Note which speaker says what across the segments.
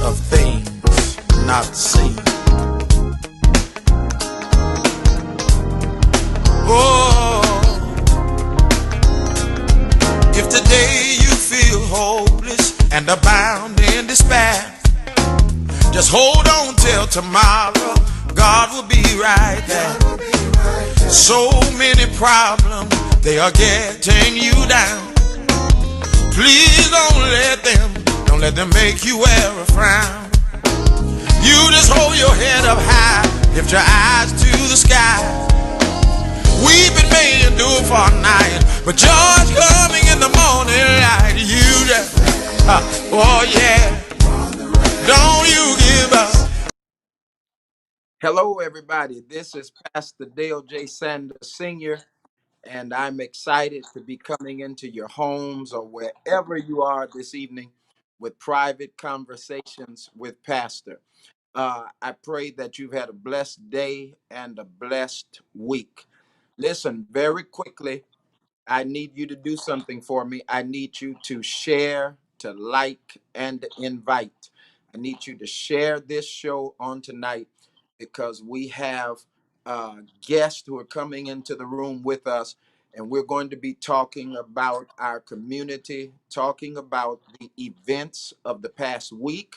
Speaker 1: of things not seen. Oh, if today you feel hopeless and are bound in despair, just hold on till tomorrow. God will be right there. So many problems, they are getting you down. Please don't let them make you wear a frown. You just hold your head up high, lift your eyes to the sky. We've been made to do it for a night, but joy's coming in the morning light. You just, oh yeah, don't you give up. Hello, everybody. This is Pastor Dilton St, Sr., and I'm excited to be coming into your homes or wherever you are this evening with private conversations with Pastor. I pray that you've had a blessed day and a blessed week. Listen, very quickly, I need you to do something for me. I need you to share, to like, and invite. I need you to share this show on tonight because we have guests who are coming into the room with us, and we're going to be talking about our community, talking about the events of the past week,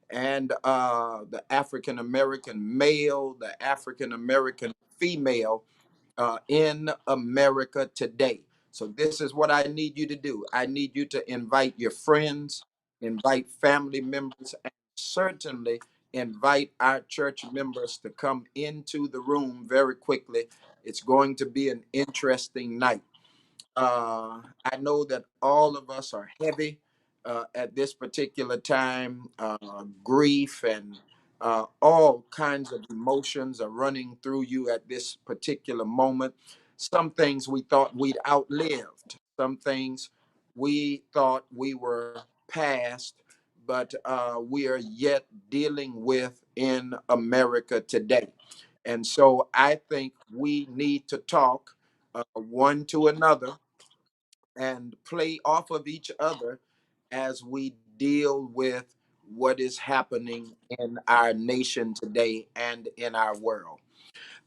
Speaker 1: and the African American male, the African American female in America today. So this is what I need you to do. I need you to invite your friends, invite family members, and certainly invite our church members to come into the room very quickly. It's going to be an interesting night. I know that all of us are heavy at this particular time. Grief and all kinds of emotions are running through you at this particular moment. Some things we thought we'd outlived, some things we thought we were past, but we are yet dealing with in America today. And so I think we need to talk one to another and play off of each other as we deal with what is happening in our nation today and in our world.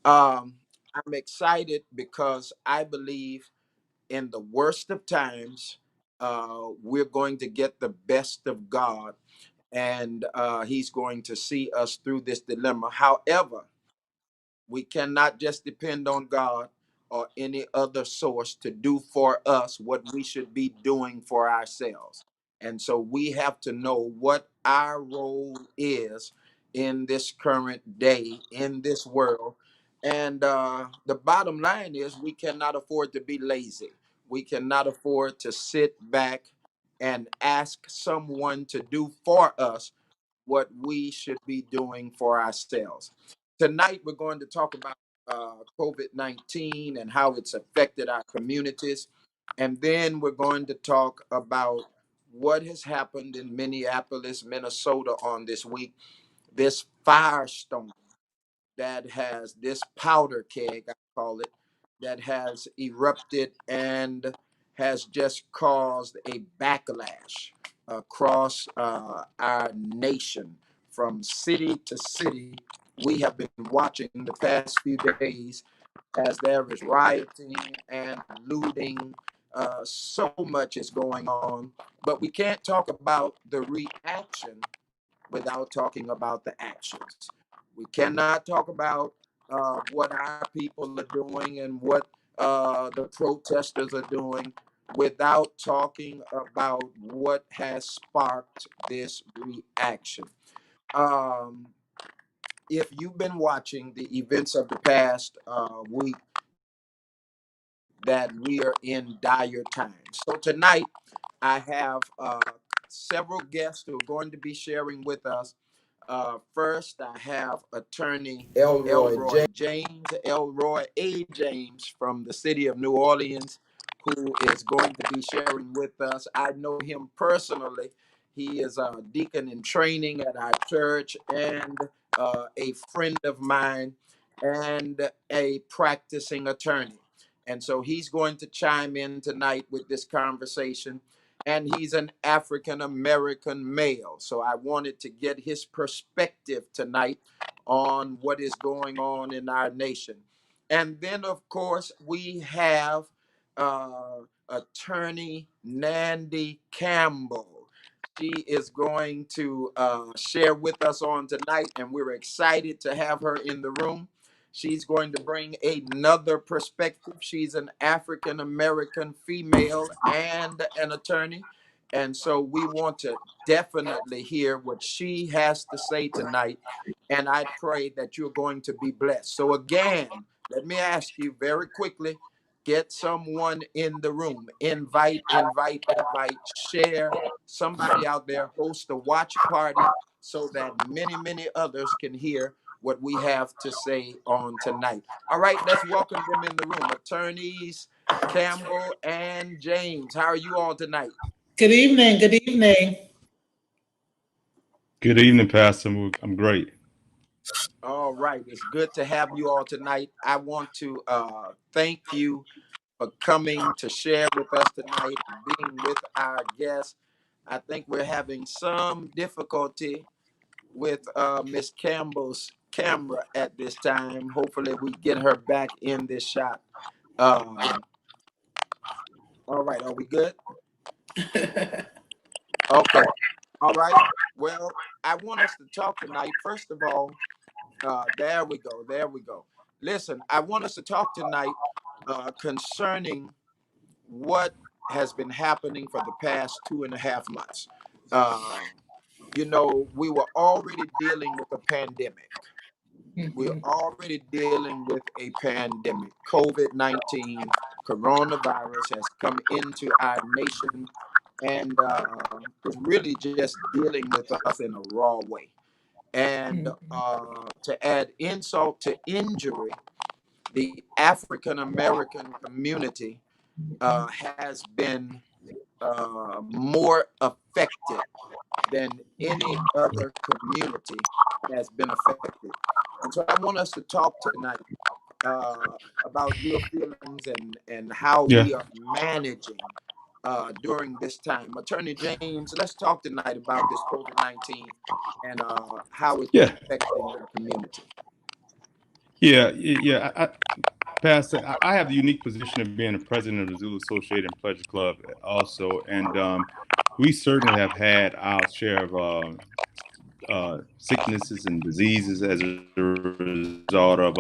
Speaker 1: Um, I'm excited because I believe in the worst of times, we're going to get the best of God, and He's going to see us through this dilemma. However, we cannot just depend on God or any other source to do for us what we should be doing for ourselves. And so we have to know what our role is in this current day, in this world. And the bottom line is we cannot afford to be lazy. We cannot afford to sit back and ask someone to do for us what we should be doing for ourselves. Tonight, we're going to talk about COVID-19 and how it's affected our communities. And then we're going to talk about what has happened in Minneapolis, Minnesota on this week, this firestorm that has this powder keg, I call it, that has erupted and has just caused a backlash across our nation from city to city. We have been watching the past few days as there is rioting and looting. So much is going on, but we can't talk about the reaction without talking about the actions. We cannot talk about what our people are doing and what the protesters are doing without talking about what has sparked this reaction. Um, if you've been watching the events of the past week, that we are in dire times. So tonight, I have several guests who are going to be sharing with us. First, I have attorney Elroy James, Elroy A. James from the city of New Orleans, who is going to be sharing with us. I know him personally. He is a deacon in training at our church and a friend of mine and a practicing attorney. And so he's going to chime in tonight with this conversation. and he's an African American male. So I wanted to get his perspective tonight on what is going on in our nation. And then, of course, we have attorney Nandy Campbell. She is going to share with us on tonight, and we're excited to have her in the room. She's going to bring another perspective. She's an African American female and an attorney. And so we want to definitely hear what she has to say tonight. And I pray that you're going to be blessed. So, again, let me ask you very quickly, get someone in the room, invite, invite, invite, share. Somebody out there host a watch party so that many, many others can hear what we have to say on tonight. All right, let's welcome them in the room. Attorneys Campbell and James, how are you all tonight?
Speaker 2: Good evening. Good evening.
Speaker 3: Good evening, Pastor. I'm great.
Speaker 1: All right, it's good to have you all tonight. I want to thank you for coming to share with us tonight and being with our guests. I think we're having some difficulty with Miss Campbell's camera at this time. Hopefully, we get her back in this shot. Um, all right, are we good? Okay. All right. Well, I want us to talk tonight. First of all, there we go. There we go. Listen, I want us to talk tonight concerning what has been happening for the past 2.5 months. Uh, we were already dealing with a pandemic. We're already dealing with a pandemic. COVID-19, coronavirus has come into our nation and is really just dealing with us in a raw way. And to add insult to injury, the African American community has been more affected than any other community has been affected. And so I want us to talk tonight about your feelings and how
Speaker 3: Yeah.
Speaker 1: we are managing during this time. Attorney James, let's talk tonight about this COVID-19 and how it's
Speaker 3: Yeah.
Speaker 1: affecting our community.
Speaker 3: Yeah. Pastor, I have the unique position of being the president of the Zulu Associated and Pleasure Club also. And we certainly have had our share of sicknesses and diseases as a result of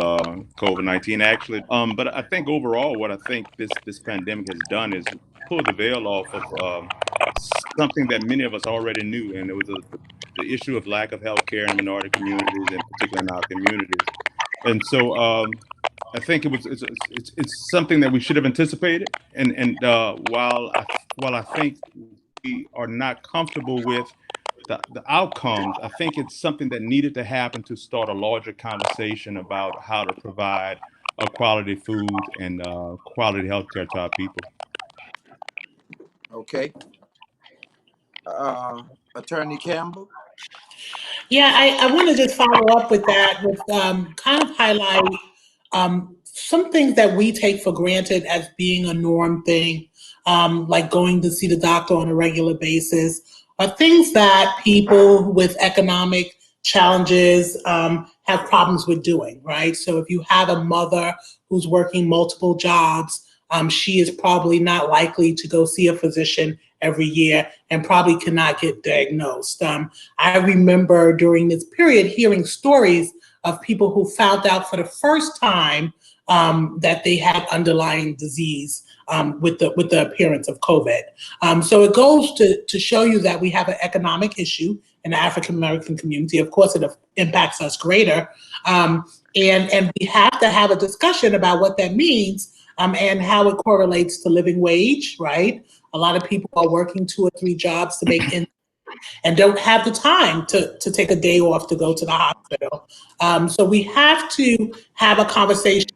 Speaker 3: COVID-19, actually. But I think overall, what I think this pandemic has done is pull the veil off of something that many of us already knew, and it was the issue of lack of health care in minority communities, and particularly in our communities. And so I think it's something that we should have anticipated. And while I think we are not comfortable with the outcomes, I think it's something that needed to happen to start a larger conversation about how to provide quality food and quality healthcare to our people.
Speaker 1: Okay. Attorney Campbell?
Speaker 2: Yeah, I want to just follow up with that, with kind of highlight some things that we take for granted as being a norm thing, like going to see the doctor on a regular basis, are things that people with economic challenges have problems with doing, right? So if you have a mother who's working multiple jobs, she is probably not likely to go see a physician every year and probably cannot get diagnosed. I remember during this period hearing stories of people who found out for the first time that they had underlying disease with the appearance of COVID. So it goes to show you that we have an economic issue in the African American community. Of course, it impacts us greater, and we have to have a discussion about what that means and how it correlates to living wage. Right, a lot of people are working 2 or 3 jobs to make ends and don't have the time to take a day off to go to the hospital. So we have to have a conversation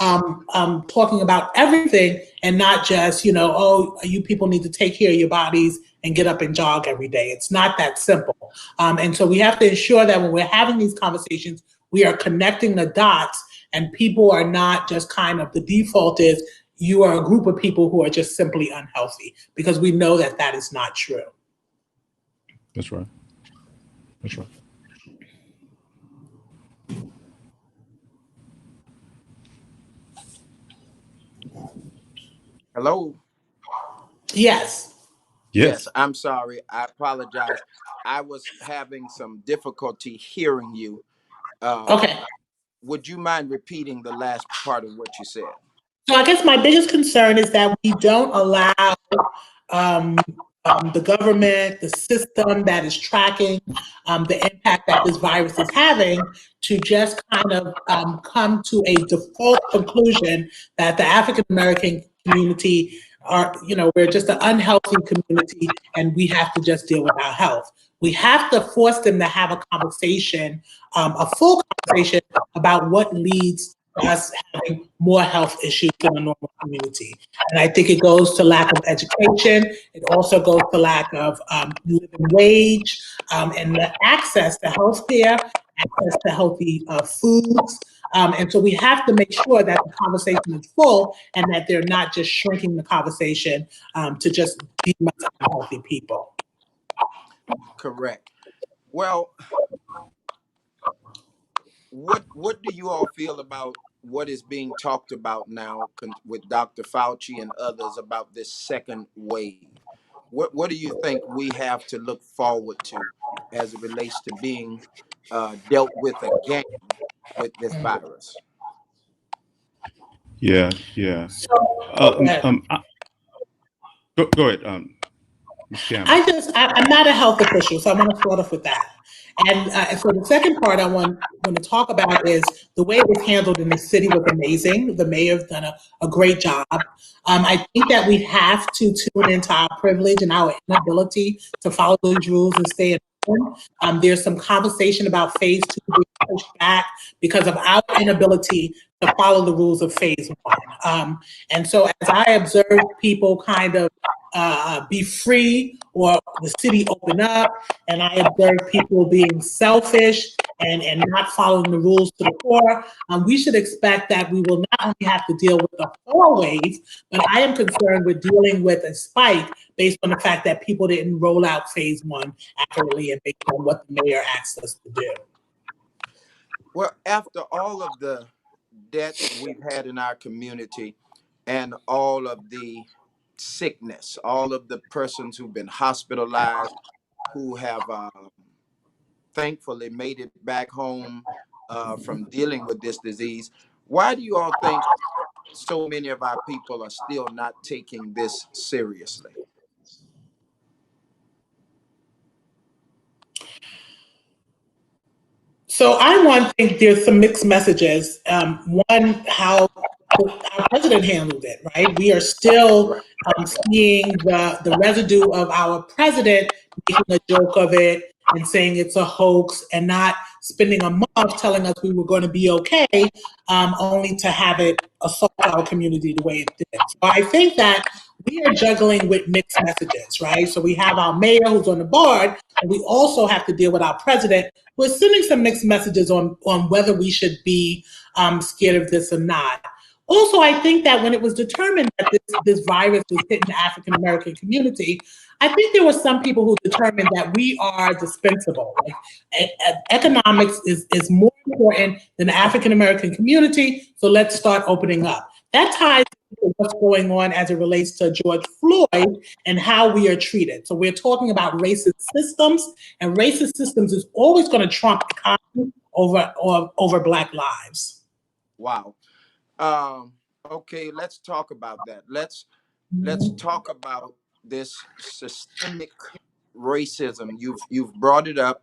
Speaker 2: talking about everything and not just, oh, you people need to take care of your bodies and get up and jog every day. It's not that simple. And so we have to ensure that when we're having these conversations, we are connecting the dots and people are not just kind of, the default is, you are a group of people who are just simply unhealthy, because we know that that is not true.
Speaker 3: That's right. That's right.
Speaker 1: Hello?
Speaker 2: Yes.
Speaker 1: Yes,
Speaker 3: Yes.
Speaker 1: I'm sorry. I apologize. I was having some difficulty hearing you. Uh,
Speaker 2: Okay.
Speaker 1: would you mind repeating the last part of what you said?
Speaker 2: So I guess my biggest concern is that we don't allow um, the government, the system that is tracking the impact that this virus is having, to just kind of come to a default conclusion that the African American community are, we're just an unhealthy community and we have to just deal with our health. We have to force them to have a conversation, a full conversation about what leads to us having more health issues in a normal community. And I think it goes to lack of education. It also goes to lack of living wage, and the access to healthcare, access to healthy foods. And so we have to make sure that the conversation is full and that they're not just shrinking the conversation to just be unhealthy people.
Speaker 1: Correct. Well, what do you all feel about what is being talked about now with Dr. Fauci and others about this second wave? What do you think we have to look forward to as it relates to being dealt with again with this virus?
Speaker 3: Yeah. Yeah.
Speaker 2: So, go ahead.
Speaker 3: Go ahead, Ms. Campbell.
Speaker 2: I'm not a health official, so I want to start off with that. And so the second part I want to talk about is the way it was handled in the city was amazing. The mayor's done a great job. I think that we have to tune into our privilege and our inability to follow those rules and stay at home. There's some conversation about phase 2 being pushed back because of our inability to follow the rules of phase 1. And so as I observe people kind of be free, or the city open up, and I observe people being selfish and not following the rules to the core, we should expect that we will not only have to deal with the 4 waves, but I am concerned with dealing with a spike based on the fact that people didn't roll out phase 1 accurately and based on what the mayor asked us to do.
Speaker 1: Well, after all of the deaths we've had in our community and all of the sickness, all of the persons who've been hospitalized, who have thankfully made it back home from dealing with this disease, why do you all think so many of our people are still not taking this seriously?
Speaker 2: So I think there's some mixed messages. One, how our president handled it, right? We are still
Speaker 1: Right.
Speaker 2: seeing the residue of our president making a joke of it and saying it's a hoax, and not spending a month telling us we were going to be okay, only to have it assault our community the way it did. So I think that we are juggling with mixed messages, right? So we have our mayor who's on the board, and we also have to deal with our president who is sending some mixed messages on whether we should be scared of this or not. Also, I think that when it was determined that this virus was hitting the African American community, I think there were some people who determined that we are dispensable. Like, economics is more important than the African American community, so let's start opening up. That ties into what's going on as it relates to George Floyd and how we are treated. So we're talking about racist systems, and racist systems is always going to trump economy over Black lives.
Speaker 1: Wow. Okay, let's talk about that. Let's talk about this systemic racism. You've brought it up,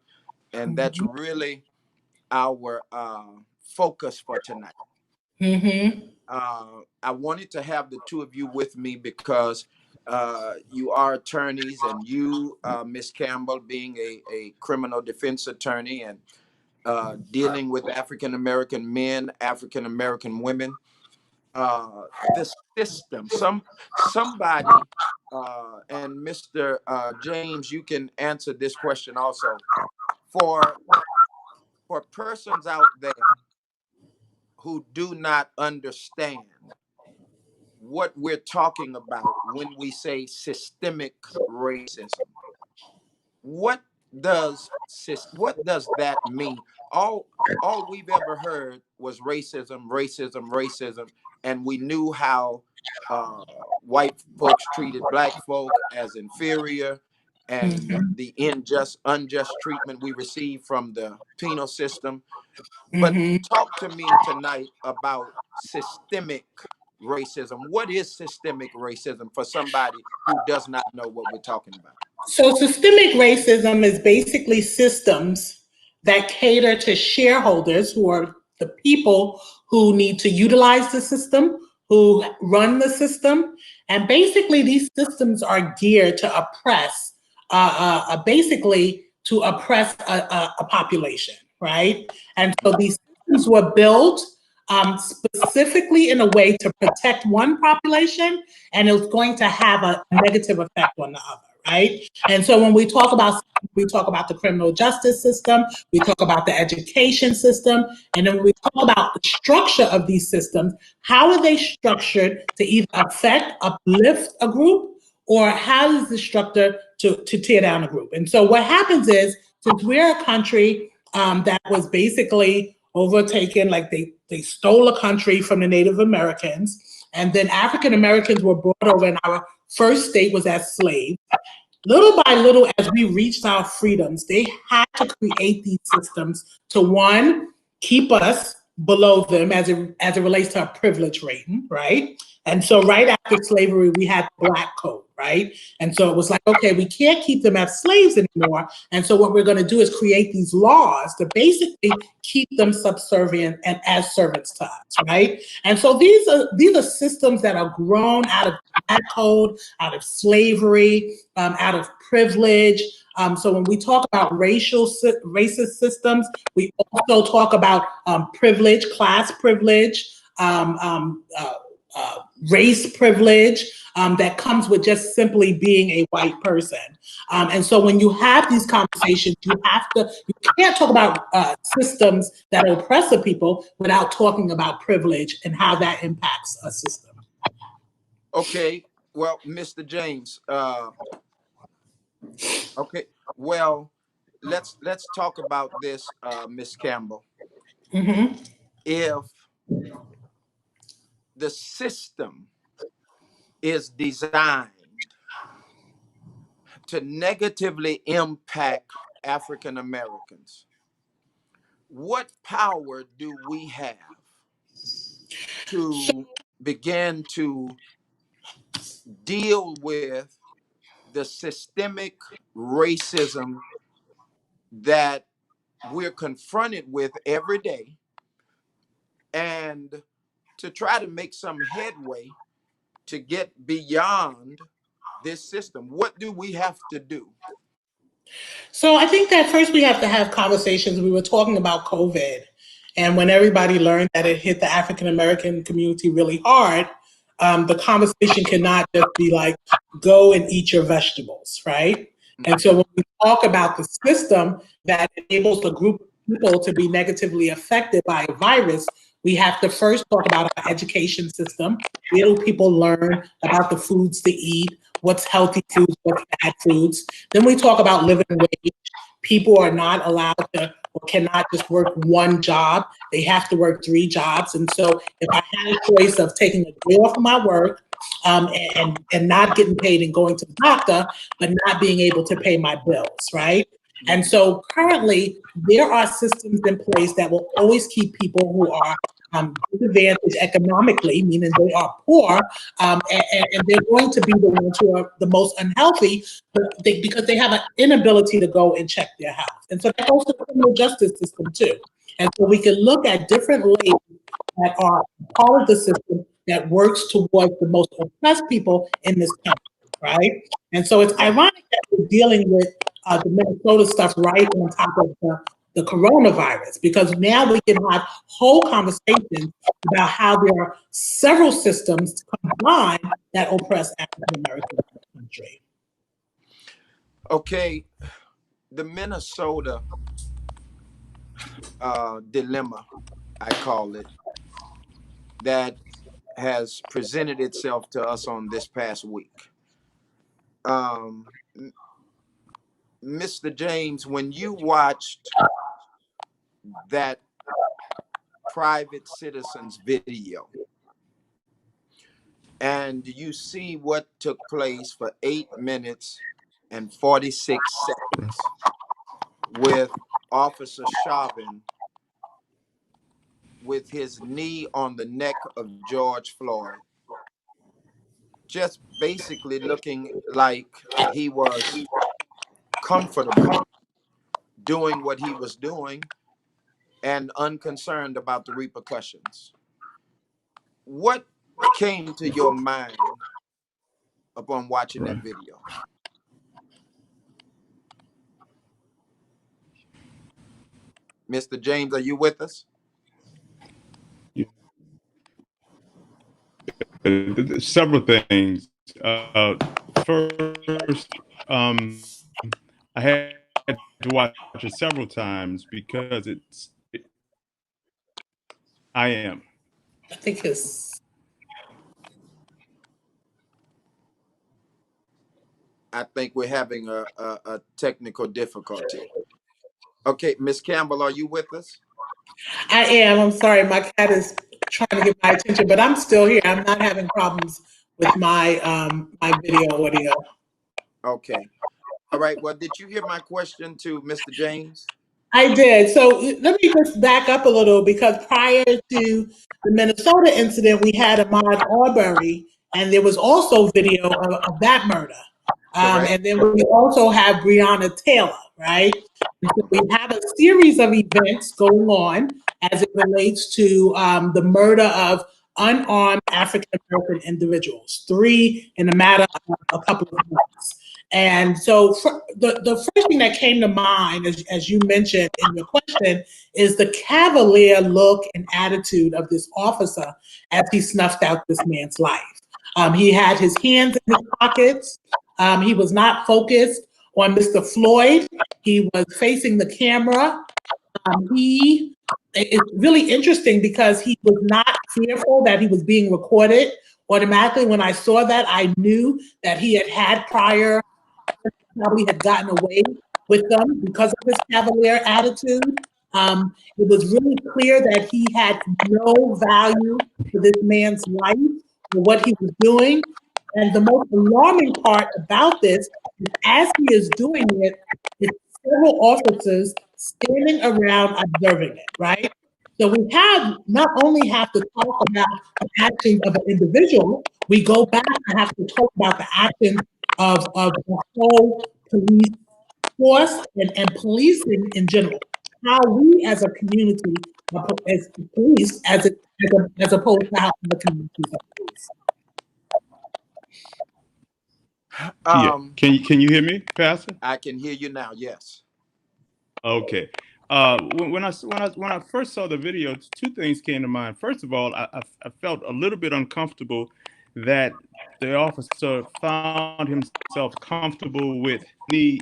Speaker 1: and that's really our focus for tonight.
Speaker 2: Mm-hmm.
Speaker 1: I wanted to have the two of you with me because you are attorneys, and you, Miss Campbell, being a criminal defense attorney and dealing with African American men, African American women, the system. Somebody, and Mr. James, you can answer this question also. For persons out there who do not understand what we're talking about when we say systemic racism. What what does that mean? All we've ever heard was racism, racism, racism, and we knew how white folks treated black folk as inferior, and
Speaker 2: Mm-hmm.
Speaker 1: the unjust treatment we received from the penal system. But
Speaker 2: Mm-hmm.
Speaker 1: talk to me tonight about systemic racism. What is systemic racism for somebody who does not know what we're talking about?
Speaker 2: So systemic racism is basically systems that cater to shareholders, who are the people who need to utilize the system, who run the system. And basically these systems are geared to oppress, basically to oppress a population, right? And so these systems were built specifically in a way to protect one population, and it was going to have a negative effect on the other, right? And so when we talk about the criminal justice system, we talk about the education system, and then when we talk about the structure of these systems, how are they structured to either affect, uplift a group, or how is the structure to tear down a group? And so what happens is, since we're a country that was basically overtaken, like they stole a country from the Native Americans, and then African Americans were brought over, and our first state was as slaves. Little by little, as we reached our freedoms, they had to create these systems to, one, keep us below them as it relates to our privilege rating, right? And so right after slavery, we had the Black Code, right? And so it was like, okay, we can't keep them as slaves anymore. And so what we're going to do is create these laws to basically keep them subservient and as servants to us, right? And so these are systems that are grown out of Black Code, out of slavery, out of privilege. So when we talk about racist systems, we also talk about privilege, class privilege, race privilege that comes with just simply being a white person. And so when you have these conversations, you can't talk about systems that oppress the people without talking about privilege and how that impacts a system.
Speaker 1: Okay, well, Mr. James, okay, well, let's talk about this, Miss Campbell.
Speaker 2: Mm-hmm.
Speaker 1: If the system is designed to negatively impact African Americans, what power do we have to begin to deal with the systemic racism that we're confronted with every day, and to try to make some headway to get beyond this system? What do we have to do?
Speaker 2: So I think that first we have to have conversations. We were talking about COVID, and when everybody learned that it hit the African American community really hard, the conversation cannot just be like, go and eat your vegetables, right? And so when we talk about the system that enables a group of people to be negatively affected by a virus, we have to first talk about our education system. Where do people learn about the foods to eat? What's healthy foods, what's bad foods? Then we talk about living wage. People are not allowed to or cannot just work one job. They have to work 3 jobs. And so if I had a choice of taking a day off of my work and not getting paid and going to the doctor, but not being able to pay my bills, right? And so currently, there are systems in place that will always keep people who are disadvantaged economically, meaning they are poor, and they're going to be the ones who are the most unhealthy because they have an inability to go and check their health. And so that goes to the criminal justice system too. And so we can look at different ways that are part of the system that works towards the most oppressed people in this country, right? And so it's ironic that we're dealing with the Minnesota stuff right on top of the coronavirus, because now we can have whole conversations about how there are several systems combined that oppress African Americans in the country.
Speaker 1: Okay, the Minnesota dilemma, I call it, that has presented itself to us on this past week. Mr. James, when you watched that private citizen's video and you see what took place for 8 minutes and 46 seconds with Officer Chauvin with his knee on the neck of George Floyd, just basically looking like he was comfortable doing what he was doing and unconcerned about the repercussions. What came to your mind upon watching that video? Mr. James, are you with us?
Speaker 3: Several things. First, I had to watch it several times because I am.
Speaker 2: I think it's.
Speaker 1: I think we're having a technical difficulty. Okay, Miss Campbell, are you with us?
Speaker 2: I am. I'm sorry. My cat is trying to get my attention, but I'm still here. I'm not having problems with my my video audio.
Speaker 1: Okay. All right. Well, did you hear my question to Mr. James?
Speaker 2: I did. So let me just back up a little, because prior to the Minnesota incident, we had Ahmaud Arbery, and there was also video of that murder.
Speaker 1: Correct.
Speaker 2: And then we also have Brianna Taylor, right? And so we have a series of events going on as it relates to the murder of unarmed African American individuals, 3 in a matter of a couple of months. And so the first thing that came to mind, as you mentioned in your question, is the cavalier look and attitude of this officer as he snuffed out this man's life. He had his hands in his pockets. He was not focused on Mr. Floyd. He was facing the camera. It's really interesting because he was not fearful that he was being recorded. Automatically, when I saw that, I knew that he had prior, probably had gotten away with them because of his cavalier attitude. It was really clear that he had no value to this man's life or what he was doing. And the most alarming part about this is, as he is doing it, it's several officers standing around observing it, right? So we not only have to talk about the actions of an individual, we go back and have to talk about the actions of the whole police force and policing in general. How we as a community, as police, as opposed to how the communities are policed.
Speaker 3: Can you hear me, Pastor?
Speaker 1: I can hear you now. Yes.
Speaker 3: Okay. When I first saw the video, 2 things came to mind. First of all, I felt a little bit uncomfortable that the officer found himself comfortable with me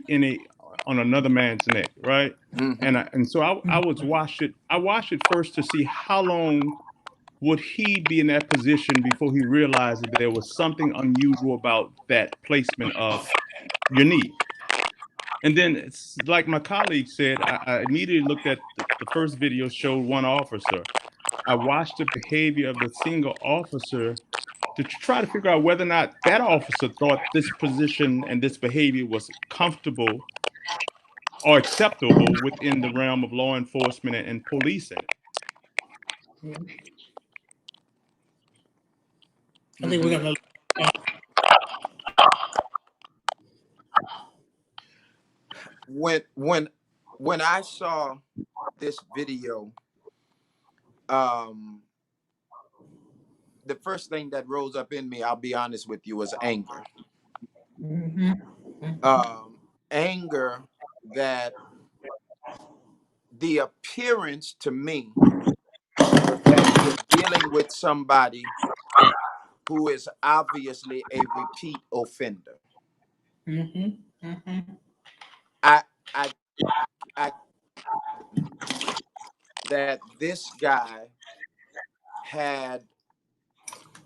Speaker 3: on another man's neck, right?
Speaker 1: Mm-hmm.
Speaker 3: So I watched it first to see how long would he be in that position before he realized that there was something unusual about that placement of your knee. And then, it's like my colleague said, I immediately looked at the first video, showed one officer. I watched the behavior of the single officer to try to figure out whether or not that officer thought this position and this behavior was comfortable or acceptable within the realm of law enforcement and policing.
Speaker 2: I think we're
Speaker 1: Mm-hmm.
Speaker 2: gonna.
Speaker 1: When I saw this video, the first thing that rose up in me, I'll be honest with you, was anger.
Speaker 2: Mm-hmm.
Speaker 1: Anger that the appearance to me was that you're dealing with somebody who is obviously a repeat offender.
Speaker 2: Mm-hmm. Mm-hmm.
Speaker 1: I I I that this guy had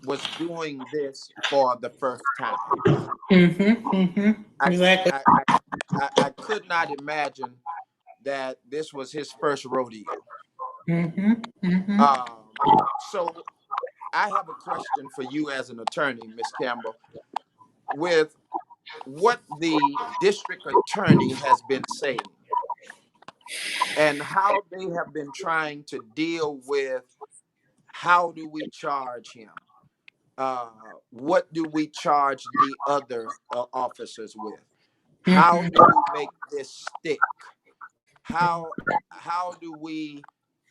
Speaker 1: was doing this for the first time. I,
Speaker 2: Exactly.
Speaker 1: I could not imagine that this was his first rodeo. So I have a question for you as an attorney, Ms. Campbell, with what the district attorney has been saying and how they have been trying to deal with how do we charge him? What do we charge the other officers with? How do we make this stick? How do we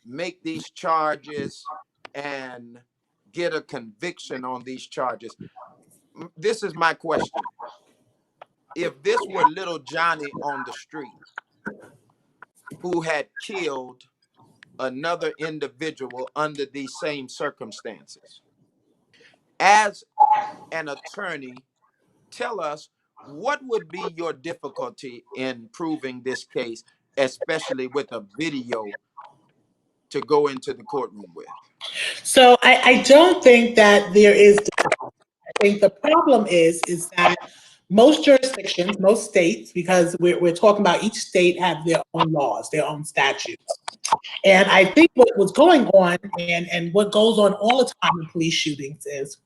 Speaker 1: make these charges and get a conviction on these charges? This is my question. If this were little Johnny on the street who had killed another individual under these same circumstances, as an attorney, tell us what would be your difficulty in proving this case, especially with a video to go into the courtroom with?
Speaker 2: So I don't think that there is. I think the problem is that most jurisdictions, most states, because we're talking about each state have their own laws, their own statutes. And I think what was going on and what goes on all the time in police shootings is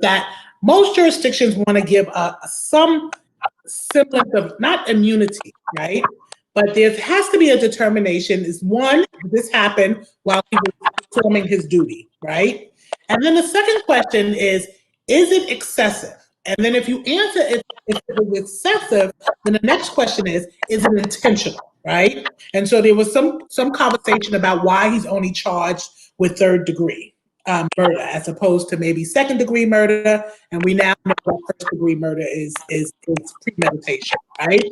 Speaker 2: that most jurisdictions want to give some semblance of not immunity, right? But there has to be a determination is one, this happened while he was performing his duty, right? And then the second question is it excessive? And then if you answer if it was excessive, then the next question is it intentional, right? And so there was some conversation about why he's only charged with third degree murder as opposed to maybe second degree murder. And we now know that first degree murder is premeditation, right?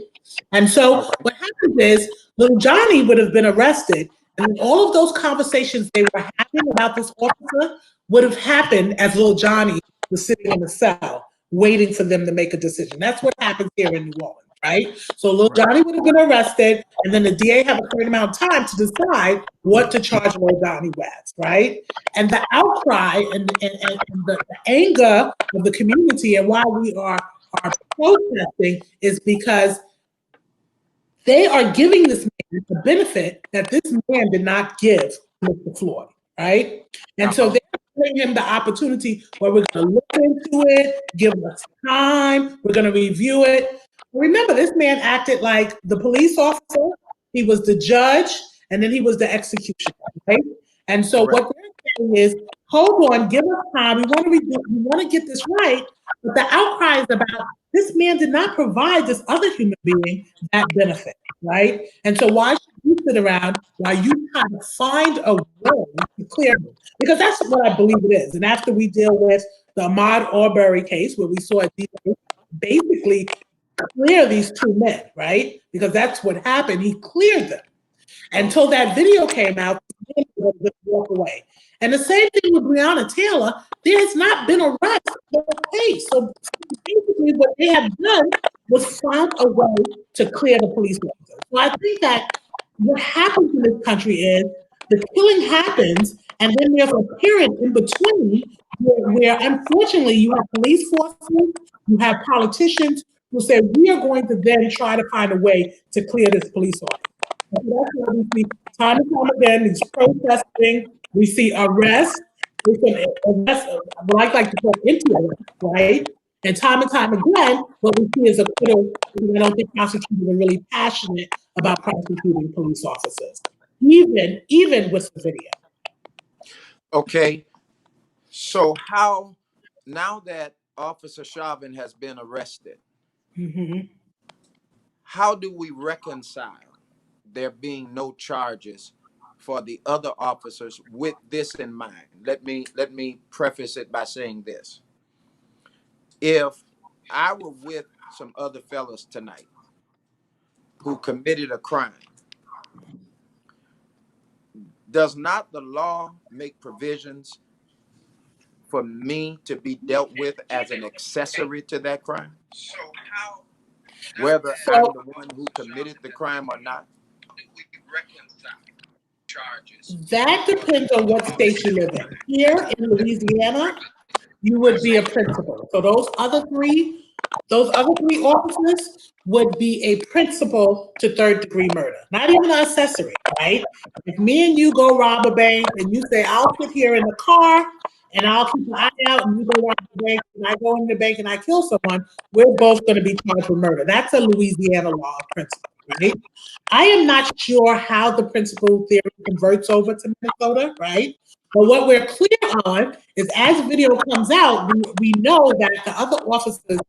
Speaker 2: And so what happens is little Johnny would have been arrested, and all of those conversations they were having about this officer would have happened as little Johnny was sitting in the cell waiting for them to make a decision. That's what happens here in New Orleans, right? So little Johnny would have been arrested, and then the DA have a certain amount of time to decide what to charge little Johnny with, right? And the outcry and the anger of the community and why we are protesting is because they are giving this man the benefit that this man did not give Mr. Floyd, right? And so they're giving him the opportunity where we're going to look into it, give us time, we're going to review it. Remember, this man acted like the police officer, he was the judge, and then he was the executioner, right? And so what they're saying is, hold on, give us time, we want to get this right, but the outcry is about this man did not provide this other human being that benefit, right? And so why should you sit around while you try to find a way to clear him? Because that's what I believe it is. And after we deal with the Ahmaud Arbery case, where we saw it basically clear these two men, right? Because that's what happened. He cleared them. Until that video came out, he would walk away. And the same thing with Brianna Taylor, there has not been a arrest for the case. So basically what they have done was found a way to clear the police officers. So I think that what happens in this country is the killing happens, and then there's a period in between where unfortunately you have police forces, you have politicians who say, we are going to then try to find a way to clear this police officer. And so that's why we see time and time again, these protesting, we see arrests, what I like to call empty arrests, right? And time again, what we see is acquittal, because I don't think prosecutors are really passionate about prosecuting police officers, even with the video.
Speaker 1: Okay, so how, now that Officer Chauvin has been arrested, how do we reconcile there being no charges for the other officers with this in mind? Let me preface it by saying this. If I were with some other fellas tonight who committed a crime, does not the law make provisions for me to be dealt with as an accessory to that crime? Whether I'm the one who committed the crime or not?
Speaker 2: That depends on what state you live in. Here in Louisiana, you would be a principal. So those other three officers would be a principal to third degree murder, not even an accessory, right? If me and you go rob a bank and you say, I'll sit here in the car and I'll keep an eye out, and you go rob the bank and I go in the bank and I kill someone, we're both going to be charged with murder. That's a Louisiana law principle, right? I am not sure how the principal theory converts over to Minnesota, right? But what we're clear on is as video comes out, we know that the other officers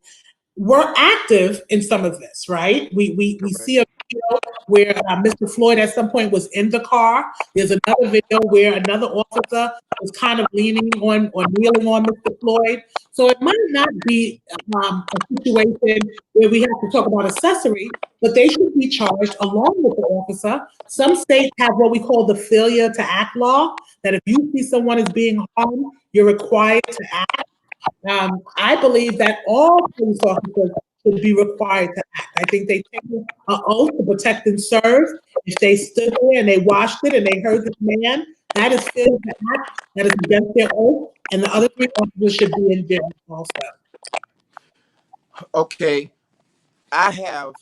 Speaker 2: were active in some of this, right? We
Speaker 1: Correct.
Speaker 2: see a video where Mr. Floyd at some point was in the car. There's another video where another officer was kind of leaning on or kneeling on Mr. Floyd. So it might not be a situation where we have to talk about accessory, but they should be charged along with the officer. Some states have what we call the failure to act law, that if you see someone is being harmed, you're required to act. I believe that all police officers should be required to act. I think they take an oath to protect and serve. If they stood there and they watched it and they heard this man, that is failure to act. That is against their oath. And the other three officers should be in jail also.
Speaker 1: Okay, I have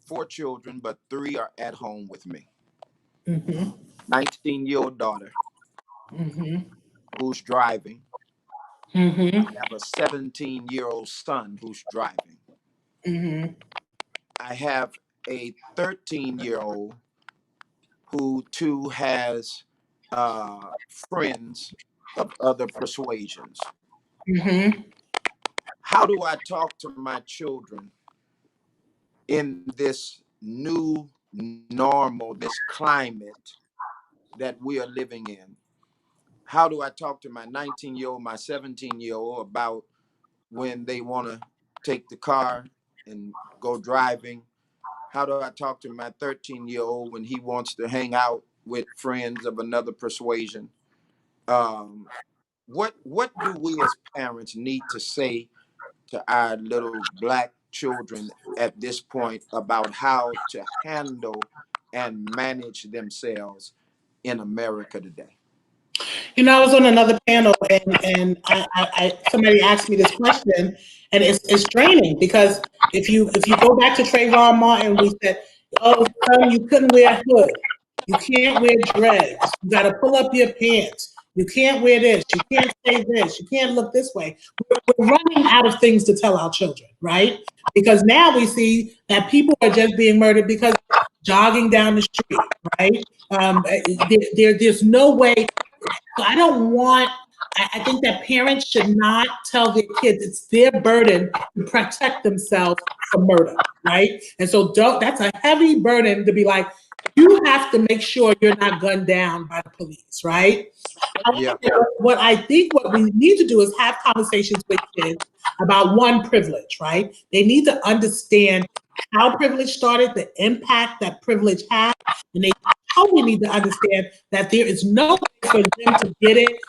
Speaker 1: 4 children, but 3 are at home with me.
Speaker 2: Mm-hmm.
Speaker 1: 19-year-old daughter
Speaker 2: Mm-hmm.
Speaker 1: who's driving.
Speaker 2: Mm-hmm.
Speaker 1: I have a 17-year-old son who's driving.
Speaker 2: Mm-hmm.
Speaker 1: I have a 13-year-old who too has friends of other persuasions.
Speaker 2: Mm-hmm.
Speaker 1: How do I talk to my children in this new normal, this climate that we are living in? How do I talk to my 19-year-old, my 17-year-old about when they want to take the car and go driving? How do I talk to my 13-year-old when he wants to hang out with friends of another persuasion? What do we as parents need to say to our little Black children at this point about how to handle and manage themselves in America today?
Speaker 2: You know, I was on another panel and somebody asked me this question, and it's draining because if you go back to Trayvon Martin, we said, "Oh, son, you couldn't wear a hood, you can't wear dreads, you got to pull up your pants, you can't wear this, you can't say this, you can't look this way." We're running out of things to tell our children, right? Because now we see that people are just being murdered because jogging down the street, right? There's no way. So I don't want, I think that parents should not tell their kids it's their burden to protect themselves from murder, right? And so that's a heavy burden to be like, you have to make sure you're not gunned down by the police, right?
Speaker 1: Yeah.
Speaker 2: What we need to do is have conversations with kids about privilege, right? They need to understand how privilege started, the impact that privilege had, and they totally need to understand that there is no way for them to get it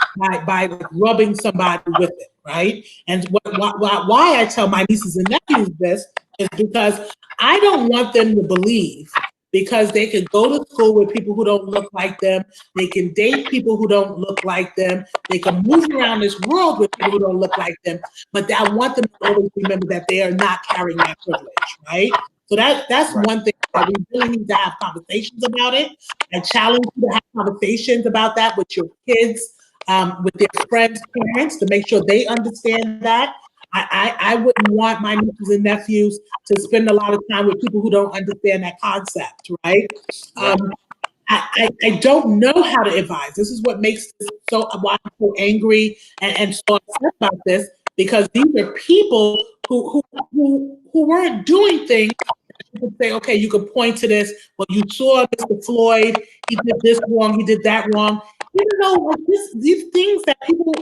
Speaker 2: by rubbing somebody with it, right? And why I tell my nieces and nephews this is because I don't want them to believe because they can go to school with people who don't look like them, they can date people who don't look like them, they can move around this world with people who don't look like them, but I want them to always remember that they are not carrying that privilege, right? So that's
Speaker 1: Right.
Speaker 2: one thing that we really need to have conversations about it. I challenge you to have conversations about that with your kids, with their friends' parents, to make sure they understand that. I wouldn't want my nieces and nephews to spend a lot of time with people who don't understand that concept, right?
Speaker 1: Right.
Speaker 2: I don't know how to advise. This is what makes this why I'm so angry and so upset about this, because these are people who weren't doing things. You could say, okay, you could point to this. Well, you saw Mr. Floyd. He did this wrong. He did that wrong. You know, like these things that people.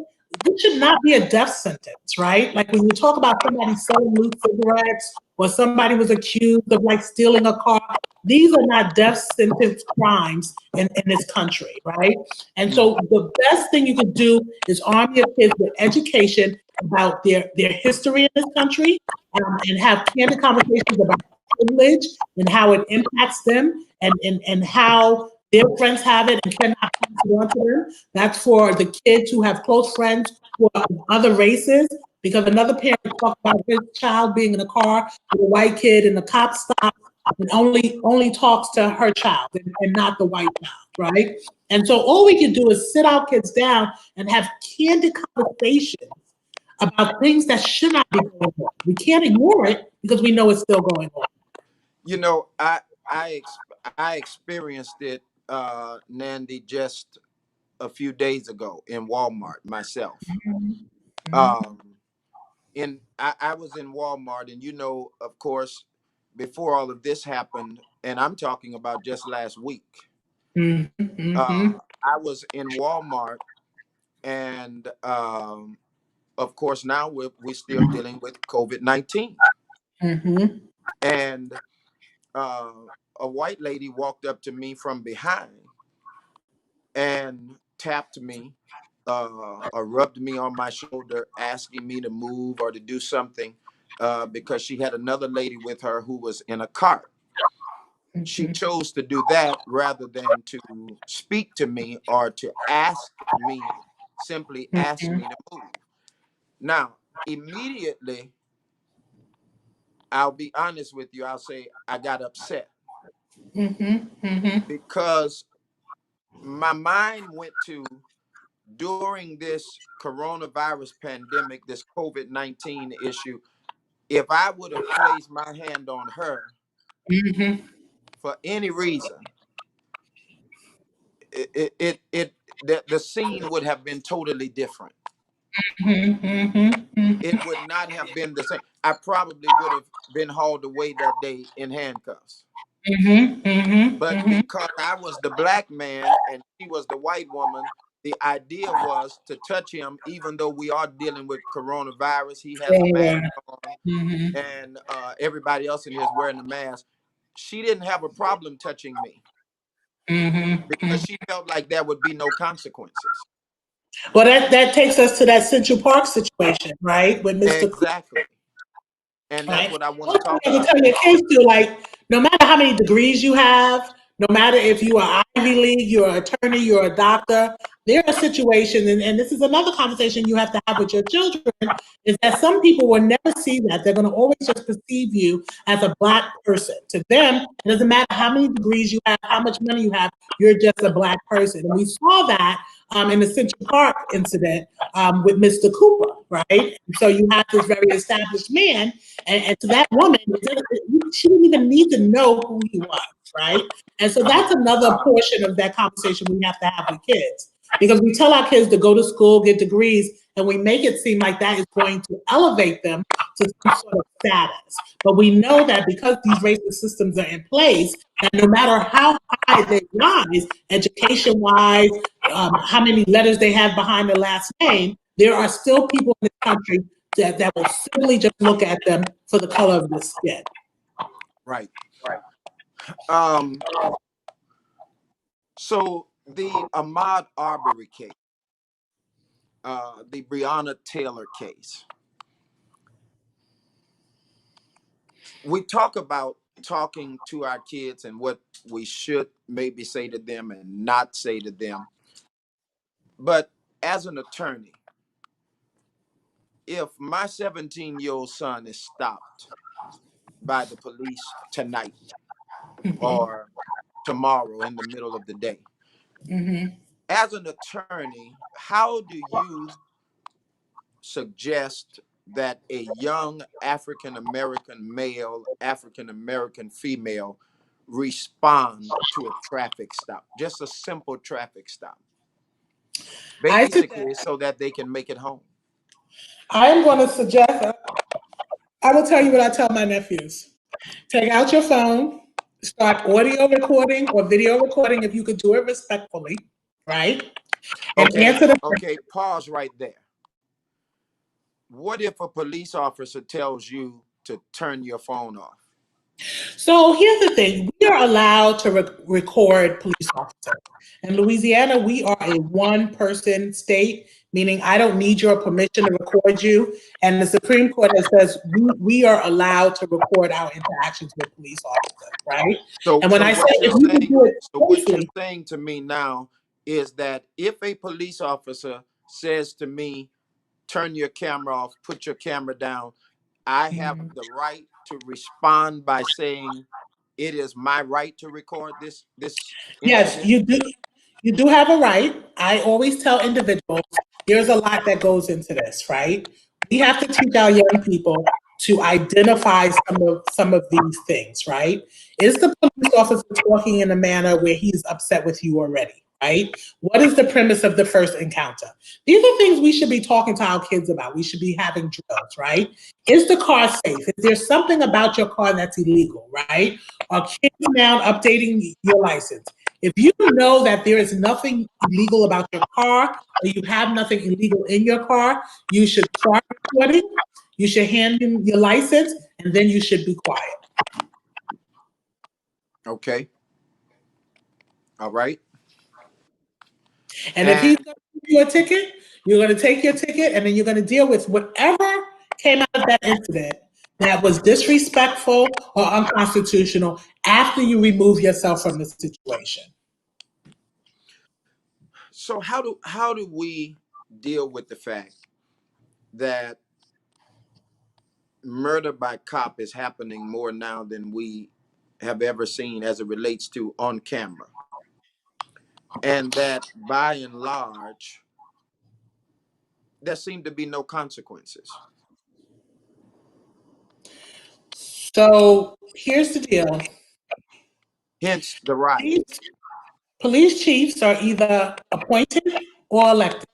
Speaker 2: This should not be a death sentence, right? Like when you talk about somebody selling loose cigarettes or somebody was accused of like stealing a car, these are not death sentence crimes in this country, right? And so the best thing you could do is arm your kids with education about their history in this country, and have candid conversations about privilege and how it impacts them, and how their friends have it and cannot pass it on to them. That's for the kids who have close friends who are of other races, because another parent talked about his child being in a car with a white kid and the cop stops and only talks to her child and not the white child, right? And so all we can do is sit our kids down and have candid conversations about things that should not be going on. We can't ignore it because we know it's still going on.
Speaker 1: You know, I experienced it, Nandy, just a few days ago in Walmart myself. Um, I was in Walmart, and you know, of course, before all of this happened, and I'm talking about just last week.
Speaker 2: Mm-hmm.
Speaker 1: I was in Walmart, and of course, now we're still dealing with COVID-19.
Speaker 2: Mm-hmm.
Speaker 1: And uh, a white lady walked up to me from behind and tapped me, or rubbed me on my shoulder, asking me to move or to do something, because she had another lady with her who was in a cart. She
Speaker 2: Mm-hmm.
Speaker 1: chose to do that rather than to speak to me or to simply ask me to move. Now, immediately, I'll be honest with you, I'll say I got upset
Speaker 2: Mm-hmm. Mm-hmm.
Speaker 1: because my mind went to, during this coronavirus pandemic, this COVID-19 issue, if I would have placed my hand on her
Speaker 2: Mm-hmm.
Speaker 1: for any reason, the scene would have been totally different.
Speaker 2: Mm-hmm.
Speaker 1: It would not have been the same. I probably would have been hauled away that day in handcuffs.
Speaker 2: Mm-hmm.
Speaker 1: But
Speaker 2: Mm-hmm.
Speaker 1: because I was the black man and she was the white woman, the idea was to touch him, even though we are dealing with coronavirus. He has a mask
Speaker 2: Yeah.
Speaker 1: on,
Speaker 2: Mm-hmm.
Speaker 1: and everybody else in here is wearing a mask. She didn't have a problem touching me because
Speaker 2: Mm-hmm.
Speaker 1: she felt like there would be no consequences.
Speaker 2: Well, that takes us to that Central Park situation, right? With Mr.
Speaker 1: Exactly. And that's
Speaker 2: Right?
Speaker 1: what I want to
Speaker 2: One thing
Speaker 1: talk
Speaker 2: I can
Speaker 1: about.
Speaker 2: tell your kids too, like, no matter how many degrees you have, no matter if you are Ivy League, you're an attorney, you're a doctor, there are situations, and this is another conversation you have to have with your children, is that some people will never see that. They're going to always just perceive you as a black person. To them, it doesn't matter how many degrees you have, how much money you have, you're just a black person. And we saw that in the Central Park incident with Mr. Cooper, right? And so you have this very established man, and to that woman, she didn't even need to know who he was, right? And so that's another portion of that conversation we have to have with kids. Because we tell our kids to go to school, get degrees, and we make it seem like that is going to elevate them to some sort of status. But we know that because these racist systems are in place, that no matter how high they rise, education-wise, how many letters they have behind their last name, there are still people in this country that will simply just look at them for the color of their skin.
Speaker 1: Right. Um, so the Ahmaud Arbery case, the Brianna Taylor case, we talk about talking to our kids and what we should maybe say to them and not say to them. But as an attorney, if my 17-year-old son is stopped by the police tonight or tomorrow in the middle of the day, as an attorney, how do you suggest that a young African American male, African American female respond to a traffic stop? Just a simple traffic stop, basically, so that they can make it home.
Speaker 2: I am going to suggest, I will tell you what I tell my nephews. Take out your phone, start audio recording or video recording if you could do it respectfully, right? And answer the
Speaker 1: Okay, pause right there. What if a police officer tells you to turn your phone off?
Speaker 2: So here's the thing. We are allowed to record police officers. In Louisiana, we are a one-person state, meaning I don't need your permission to record you. And the Supreme Court has says we are allowed to record our interactions with police officers, right?
Speaker 1: So,
Speaker 2: And when
Speaker 1: so
Speaker 2: I say
Speaker 1: what you're
Speaker 2: if you can
Speaker 1: saying,
Speaker 2: do it
Speaker 1: so what you're
Speaker 2: safely,
Speaker 1: saying to me now is that if a police officer says to me, turn your camera off, put your camera down, I have the right to respond by saying it is my right to record this
Speaker 2: yes,
Speaker 1: incident.
Speaker 2: you do. You do have a right. I always tell individuals there's a lot that goes into this, right? We have to teach our young people to identify some of these things, right? Is the police officer talking in a manner where he's upset with you already, right? What is the premise of the first encounter? These are things we should be talking to our kids about. We should be having drills, right? Is the car safe? Is there something about your car that's illegal, right? Are kids now updating your license? If you know that there is nothing illegal about your car or you have nothing illegal in your car, you should start recording, you should hand in your license, and then you should be quiet.
Speaker 1: Okay. All right.
Speaker 2: And if he's
Speaker 1: And
Speaker 2: going to give you a ticket, you're going to take your ticket and then you're going to deal with whatever came out of that incident that was disrespectful or unconstitutional after you remove yourself from the situation.
Speaker 1: so how do we deal with the fact that murder by cop is happening more now than we have ever seen as it relates to on camera? And that by and large, there seem to be no consequences.
Speaker 2: So here's the deal.
Speaker 1: Hence the riots.
Speaker 2: Police chiefs are either appointed or elected.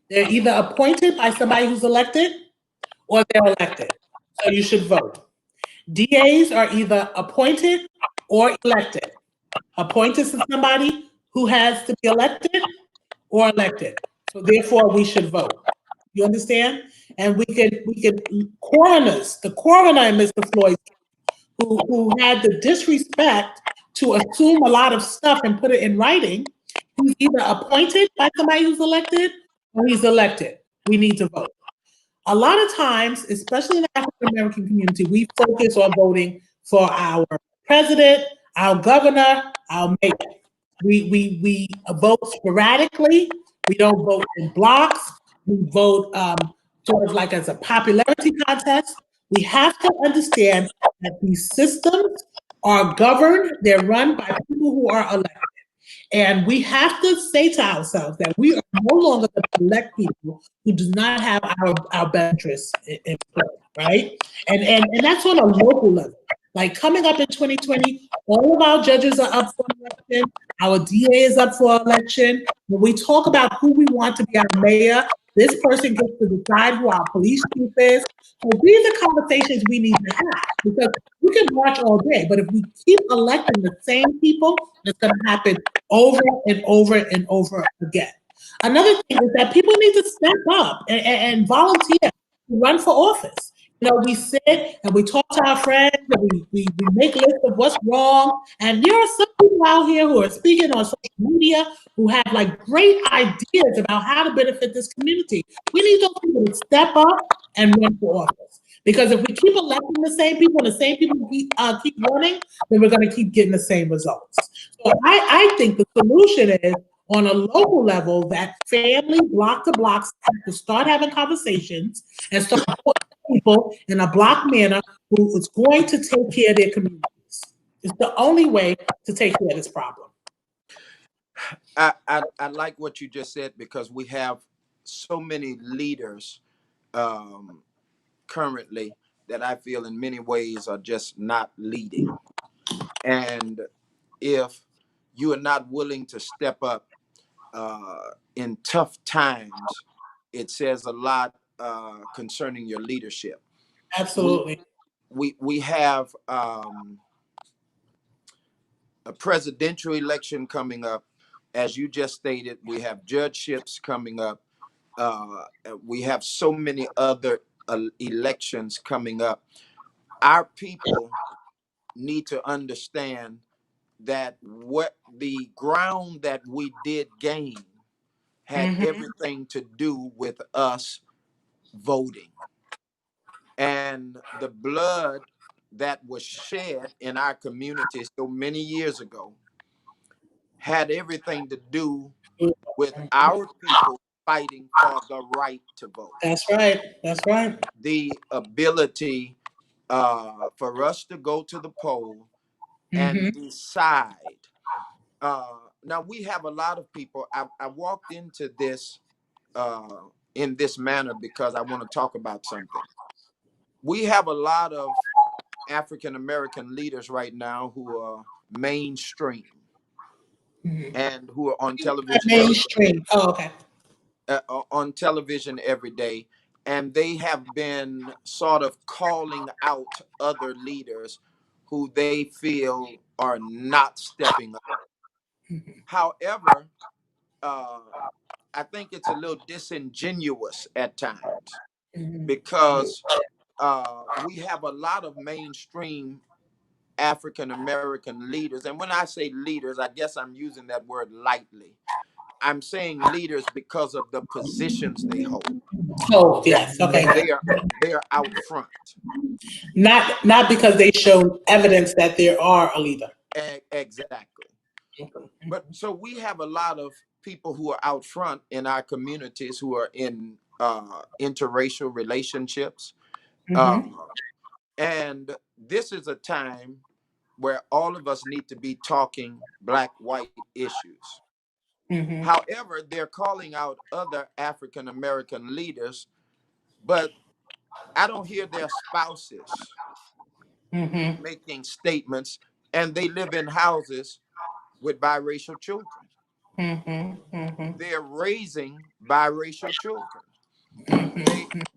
Speaker 2: They're either appointed by somebody who's elected or they're elected. So you should vote. DAs are either appointed or elected. Appointed to somebody who has to be elected or elected. So therefore we should vote. You understand? And we could coroners, the coroner in Mr. Floyd's who had the disrespect to assume a lot of stuff and put it in writing, he's either appointed by somebody who's elected or he's elected. We need to vote. A lot of times, especially in the African American community, we focus on voting for our president, our governor, our mayor. We vote sporadically. We don't vote in blocks. We vote sort of like as a popularity contest. We have to understand that these systems are governed, they're run by people who are elected. And we have to say to ourselves that we are no longer going to elect people who do not have our best interests in play, right? And that's on a local level. Like coming up in 2020, all of our judges are up for election. Our DA is up for election. When we talk about who we want to be our mayor, this person gets to decide who our police chief is. So these are conversations we need to have because we can watch all day, but if we keep electing the same people, it's going to happen over and over and over again. Another thing is that people need to step up and volunteer to run for office. You know, we sit and we talk to our friends and we make lists of what's wrong. And there are some people out here who are speaking on social media who have like great ideas about how to benefit this community. We need those people to step up and run for office. Because if we keep electing the same people and the same people keep running, then we're going to keep getting the same results. So I think the solution is on a local level that family block to blocks have to start having conversations and start putting people in a block manner who is going to take care of their communities. It's the only way to take care of this problem.
Speaker 1: I like what you just said because we have so many leaders currently that I feel in many ways are just not leading. And if you are not willing to step up in tough times, it says a lot concerning your leadership. We
Speaker 2: Absolutely.
Speaker 1: we have a presidential election coming up. As you just stated, we have judgeships coming up. We have so many other elections coming up. Our people need to understand that what the ground that we did gain had everything to do with us voting. And the blood that was shed in our community so many years ago had everything to do with our people fighting for the right to vote.
Speaker 2: That's right. That's right.
Speaker 1: The ability for us to go to the poll and
Speaker 2: Mm-hmm.
Speaker 1: decide. Now, we have a lot of people. I walked into this in this manner because I want to talk about something. We have a lot of African American leaders right now who are mainstream and who are on television every day,
Speaker 2: Mainstream. Oh, okay.
Speaker 1: on television every day, and they have been sort of calling out other leaders who they feel are not stepping up. However, uh, I think it's a little disingenuous at times because we have a lot of mainstream African American leaders. And when I say leaders, I guess I'm using that word lightly. I'm saying leaders because of the positions they hold.
Speaker 2: Oh,
Speaker 1: That
Speaker 2: yes. Okay.
Speaker 1: they are out front.
Speaker 2: Not because they showed evidence that there are a leader.
Speaker 1: Exactly. But so we have a lot of people who are out front in our communities who are in interracial relationships. Uh,
Speaker 2: Mm-hmm.
Speaker 1: and this is a time where all of us need to be talking black white issues.
Speaker 2: Mm-hmm.
Speaker 1: However, they're calling out other African American leaders, but I don't hear their spouses
Speaker 2: Mm-hmm.
Speaker 1: making statements, and they live in houses with biracial children.
Speaker 2: Mm-hmm. Mm-hmm.
Speaker 1: They're raising biracial children.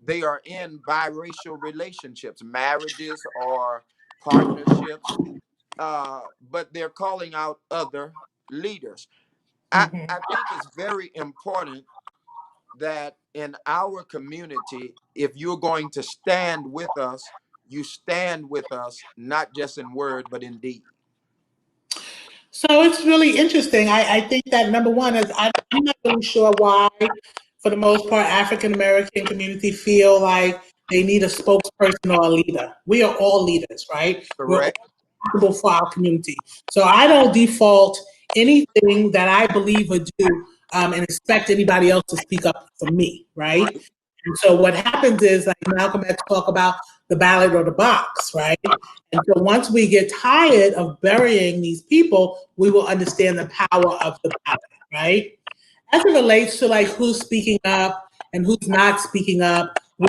Speaker 1: They are in biracial relationships, marriages or partnerships, but they're calling out other leaders. I think it's very important that in our community, if you're going to stand with us, you stand with us, not just in word, but in deed.
Speaker 2: So it's really interesting. I think that number one is I'm not really sure why, for the most part, African American community feel like they need a spokesperson or a leader. We are all leaders, right? We're all
Speaker 1: Correct?
Speaker 2: accountable for our community. So I don't default anything that I believe or do and expect anybody else to speak up for me, right?
Speaker 1: Right.
Speaker 2: And so what happens is, like Malcolm had talk about the ballot or the box, right? And so once we get tired of burying these people, we will understand the power of the ballot, right? As it relates to like who's speaking up and who's not speaking up, we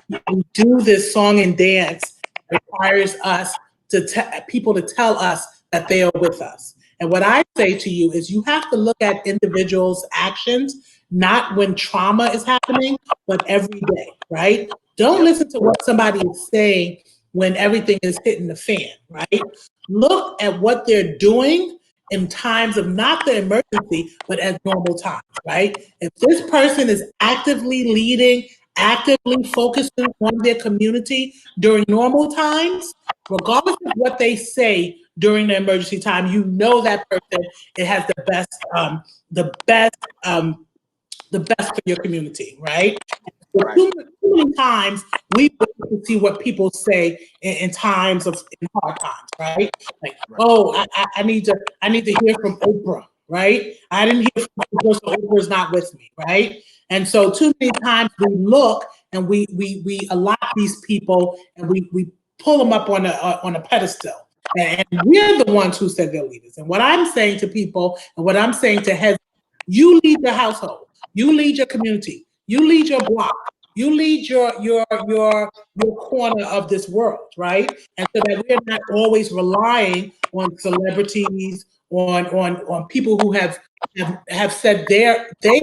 Speaker 2: do this song and dance that requires us to people to tell us that they are with us. And what I say to you is you have to look at individuals' actions, not when trauma is happening, but every day, right? Don't
Speaker 1: Yep.
Speaker 2: listen to what somebody is saying when everything is hitting the fan, right? Look at what they're doing in times of not the emergency, but as normal times, right? If this person is actively leading, actively focusing on their community during normal times, regardless of what they say during the emergency time, you know that person it has the best, the best for your community, right? So
Speaker 1: Right.
Speaker 2: too many times we wait to see what people say in times of in hard times, right? Like,
Speaker 1: Right.
Speaker 2: oh, I need to hear from Oprah, right? I didn't hear from Oprah, so Oprah's not with me, right? And so too many times we look and we allot these people and we pull them up on a pedestal. And we're the ones who said they're leaders. And what I'm saying to people and what I'm saying to heads, you lead your household, you lead your community, you lead your block, you lead your corner of this world, right? And so that we're not always relying on celebrities, on people who have said they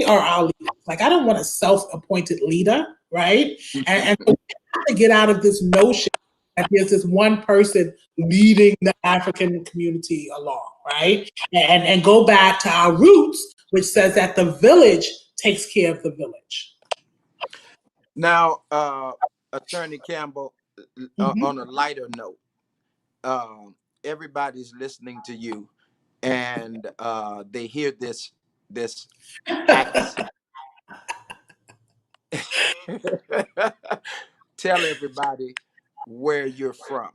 Speaker 2: are our leaders. Like I don't want a self-appointed leader, right? And so we have to get out of this notion that there's this one person leading the African community along, right? And go back to our roots, which says that the village takes care of the village.
Speaker 1: Now, Attorney Campbell,
Speaker 2: Mm-hmm.
Speaker 1: on a lighter note, everybody's listening to you, and they hear this accent. Tell everybody where you're from.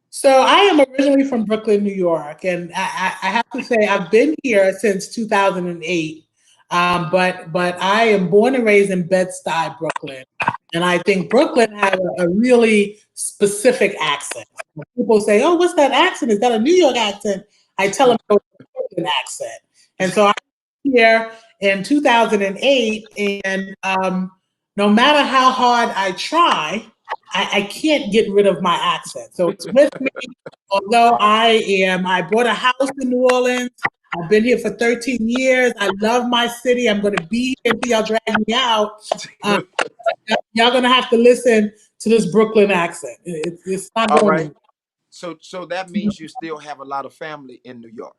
Speaker 2: So I am originally from Brooklyn, New York, and I have to say I've been here since 2008. But I am born and raised in Bed-Stuy, Brooklyn, and I think Brooklyn has a really specific accent. When people say, "Oh, what's that accent? Is that a New York accent?" I tell them it's a Brooklyn accent, and so I came here in 2008, and no matter how hard I try, I can't get rid of my accent. So it's with me. Although I bought a house in New Orleans. I've been here for 13 years. I love my city. I'm going to be here until y'all drag me out. Um, y'all going to have to listen to this Brooklyn accent. It's not
Speaker 1: All
Speaker 2: going
Speaker 1: right.
Speaker 2: anywhere.
Speaker 1: So that means you still have a lot of family in New York.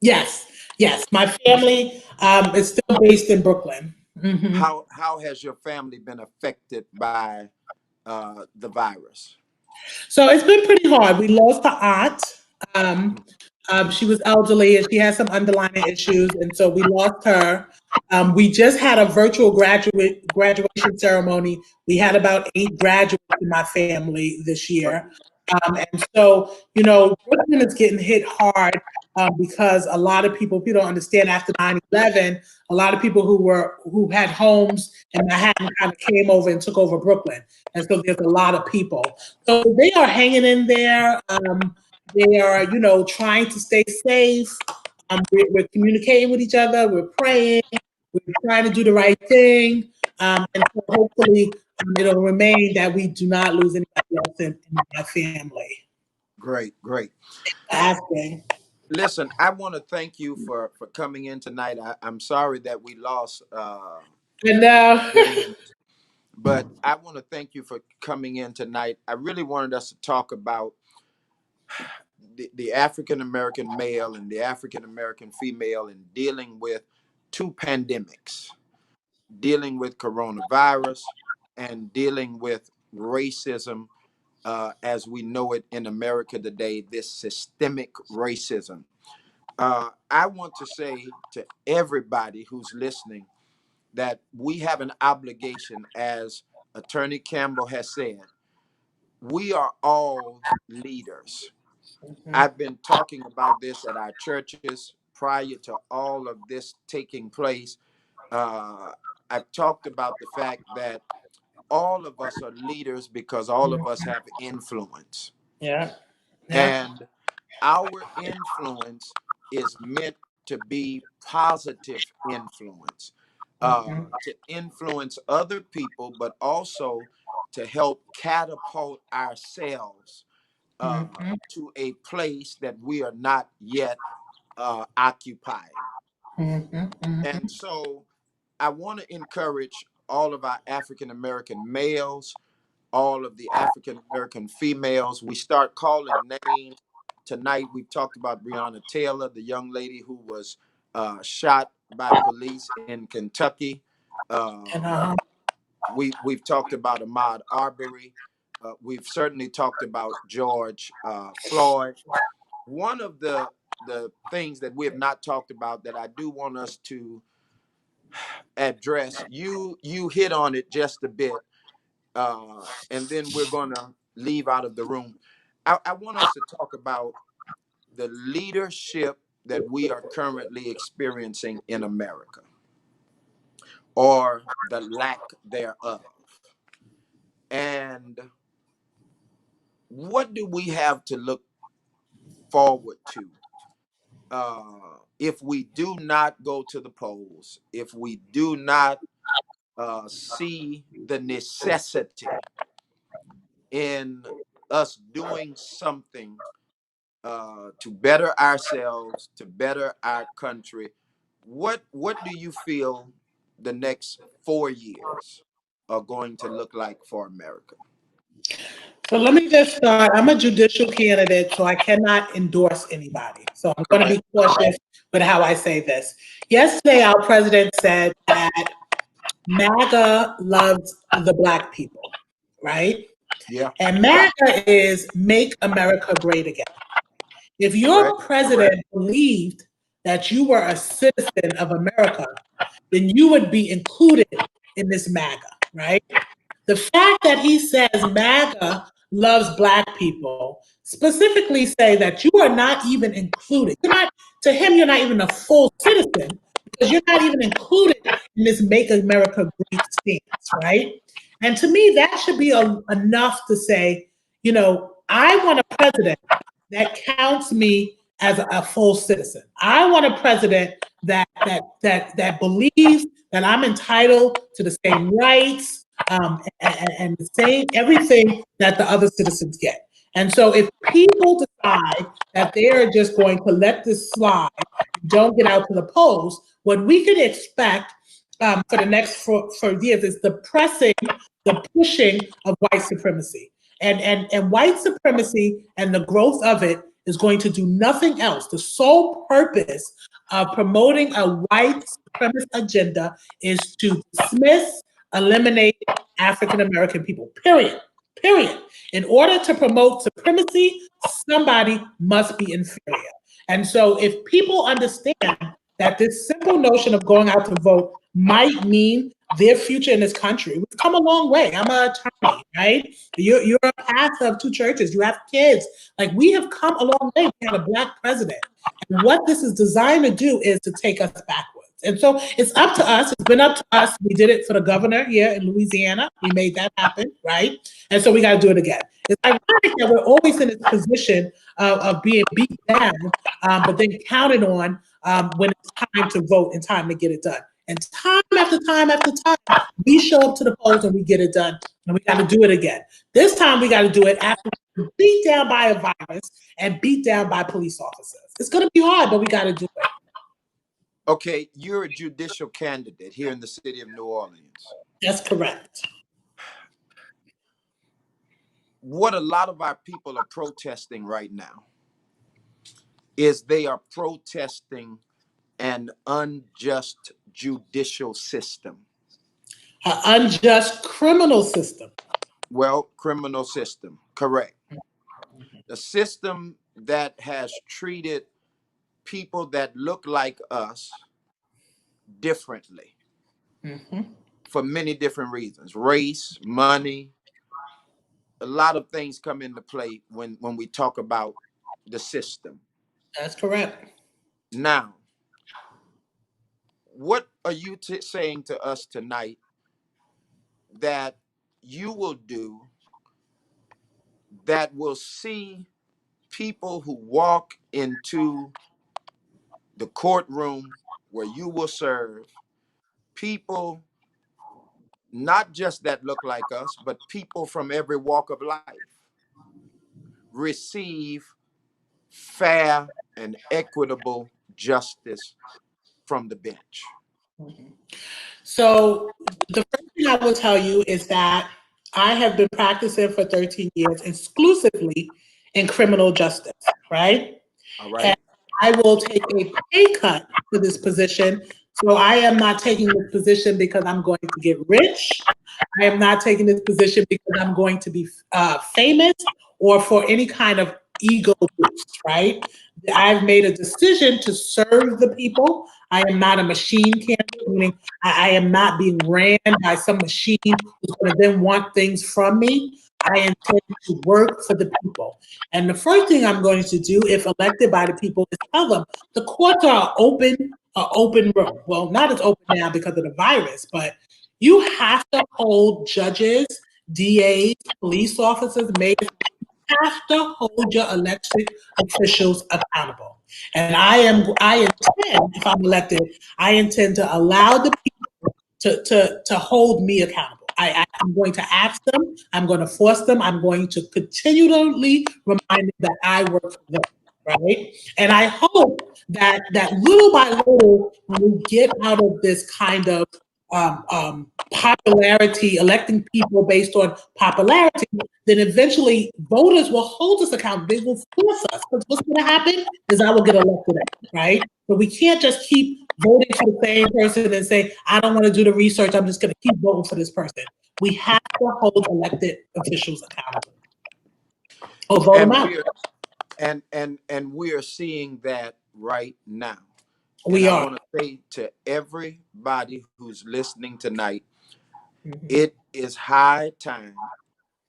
Speaker 2: Yes, yes. My family is still based in Brooklyn. Mm-hmm.
Speaker 1: How has your family been affected by the virus?
Speaker 2: So it's been pretty hard. We lost our aunt. Um, she was elderly and she had some underlying issues, and so we lost her. We just had a virtual graduation ceremony. We had about 8 graduates in my family this year, and so Brooklyn is getting hit hard because a lot of people don't understand after 9/11. A lot of people who had homes in Manhattan kind of came over and took over Brooklyn, and so there's a lot of people. So they are hanging in there. They are, trying to stay safe. We're communicating with each other. We're praying. We're trying to do the right thing. And so hopefully it'll remain that we do not lose anybody else in my family.
Speaker 1: Great, great.
Speaker 2: Asking.
Speaker 1: Listen, I want to thank you for coming in tonight. I'm sorry that we lost
Speaker 2: And
Speaker 1: James, but I want to thank you for coming in tonight. I really wanted us to talk about the African American male and the African American female in dealing with 2 pandemics, dealing with coronavirus and dealing with racism as we know it in America today, this systemic racism. I want to say to everybody who's listening that we have an obligation, as Attorney Campbell has said, we are all leaders. I've been talking about this at our churches prior to all of this taking place. Uh, I've talked about the fact that all of us are leaders because all of us have influence.
Speaker 2: yeah, yeah.
Speaker 1: And our influence is meant to be positive influence, to influence other people, but also to help catapult ourselves to a place that we are not yet occupying. And so I want to encourage all of our African American males, all of the African American females. We start calling names tonight. We've talked about Brianna Taylor, the young lady who was shot by police in Kentucky. Um,
Speaker 2: And
Speaker 1: we've talked about Ahmaud Arbery. We've certainly talked about George Floyd. One of the things that we have not talked about that I do want us to address, you hit on it just a bit, and then we're gonna leave out of the room. I want us to talk about the leadership that we are currently experiencing in America, or the lack thereof. And what do we have to look forward to if we do not go to the polls, if we do not see the necessity in us doing something to better ourselves, to better our country? What do you feel the next 4 years are going to look like for America?
Speaker 2: So let me just start. I'm a judicial candidate, so I cannot endorse anybody. So I'm going to
Speaker 1: Correct.
Speaker 2: be cautious with how I say this. Yesterday, our president said that MAGA loves the Black people, right?
Speaker 1: Yeah.
Speaker 2: And MAGA is Make America Great Again. If your
Speaker 1: Correct.
Speaker 2: president believed that you were a citizen of America, then you would be included in this MAGA, right? The fact that he says MAGA loves Black people specifically say that you are not even included. To him, you're not even a full citizen because you're not even included in this Make America Great stance, right? And to me, that should be enough to say, I want a president that counts me as a full citizen. I want a president that believes that I'm entitled to the same rights and the same everything that the other citizens get. And so if people decide that they are just going to let this slide, don't get out to the polls, what we can expect for the next 4 years is the pushing of white supremacy. And white supremacy and the growth of it is going to do nothing else. The sole purpose of promoting a white supremacist agenda is to dismiss, eliminate African American people, period. In order to promote supremacy, somebody must be inferior. And so if people understand that this simple notion of going out to vote might mean their future in this country, we've come a long way. I'm an attorney, right? You're a pastor of 2 churches. You have kids. Like, we have come a long way. We have a Black president. And what this is designed to do is to take us backwards. And so it's up to us. It's been up to us. We did it for the governor here in Louisiana. We made that happen, right? And so we got to do it again. It's ironic that we're always in this position of being beat down, but then counted on when it's time to vote and time to get it done. And time after time after time, we show up to the polls and we get it done. And we got to do it again. This time we got to do it after we're beat down by a virus and beat down by police officers. It's going to be hard, but we got to do it.
Speaker 1: Okay, you're a judicial candidate here in the city of New Orleans.
Speaker 2: That's correct.
Speaker 1: What a lot of our people are protesting right now is they are protesting an unjust judicial system.
Speaker 2: An unjust criminal system.
Speaker 1: Well, criminal system, correct. The system that has treated people that look like us differently for many different reasons. Race, money, a lot of things come into play when we talk about the system.
Speaker 2: That's correct.
Speaker 1: Now, what are you saying to us tonight that you will do that will see people who walk into the courtroom where you will serve, people not just that look like us, but people from every walk of life, receive fair and equitable justice from the bench?
Speaker 2: So the first thing I will tell you is that I have been practicing for 13 years exclusively in criminal justice, right?
Speaker 1: All right.
Speaker 2: And I will take a pay cut for this position. So I am not taking this position because I'm going to get rich. I am not taking this position because I'm going to be famous or for any kind of ego boost, right? I've made a decision to serve the people. I am not a machine candidate, meaning I am not being ran by some machine who's going to then want things from me. I intend to work for the people. And the first thing I'm going to do, if elected by the people, is tell them the courts are open room. Well, not as open now because of the virus, but you have to hold judges, DAs, police officers, mayors. You have to hold your elected officials accountable. And I intend, if I'm elected, I intend to allow the people to hold me accountable. I'm going to ask them, I'm going to force them, I'm going to continually remind them that I work for them, right? And I hope that little by little, when we get out of this kind of popularity, electing people based on popularity, then eventually voters will hold us accountable. They will force us. Because what's going to happen is I will get elected, right? But we can't just keep voting for the same person and say, I don't want to do the research. I'm just going to keep voting for this person. We have to hold elected officials accountable. Or vote them out.
Speaker 1: And we are seeing that right now. And
Speaker 2: We
Speaker 1: I
Speaker 2: are.
Speaker 1: want to say to everybody who's listening tonight,
Speaker 2: Mhm.
Speaker 1: it is high time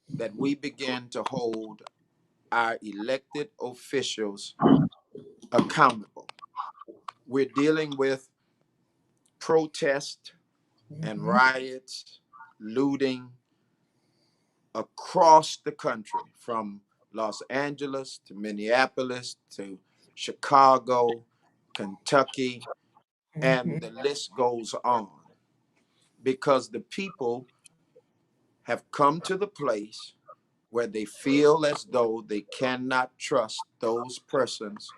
Speaker 1: that we begin to hold our elected officials accountable. We're dealing with protest and
Speaker 2: Mhm.
Speaker 1: riots, looting across the country, from Los Angeles to Minneapolis to Chicago, Kentucky, and the
Speaker 2: Mhm.
Speaker 1: list goes on, because the people have come to the place where they feel as though they cannot trust those persons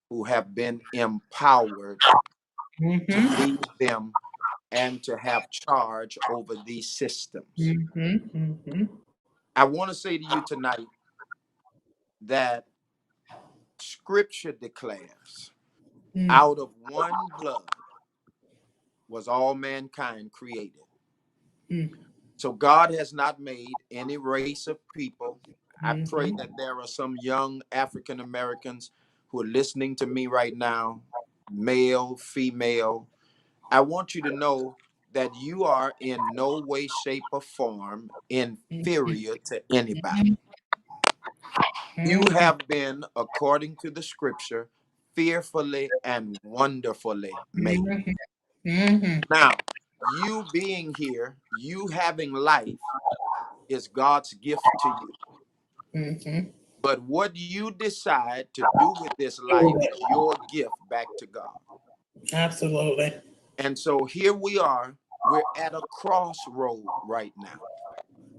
Speaker 1: who have been empowered to
Speaker 2: Mhm.
Speaker 1: lead them and to have charge over these systems.
Speaker 2: Mhm. Mhm.
Speaker 1: I want to say to you tonight that scripture declares,
Speaker 2: Mhm.
Speaker 1: out of one blood was all mankind created. So God has not made any race of people. I pray
Speaker 2: Mhm.
Speaker 1: that there are some young African Americans who are listening to me right now, male, female. I want you to know that you are in no way, shape, or form inferior to anybody. You
Speaker 2: Mhm.
Speaker 1: have been, according to the scripture, fearfully and wonderfully made.
Speaker 2: Mhm. Mhm.
Speaker 1: Now, you being here, you having life, is God's gift to you.
Speaker 2: Mhm.
Speaker 1: But what you decide to do with this life is your gift back to God.
Speaker 2: Absolutely.
Speaker 1: And so here we are, we're at a crossroad right now.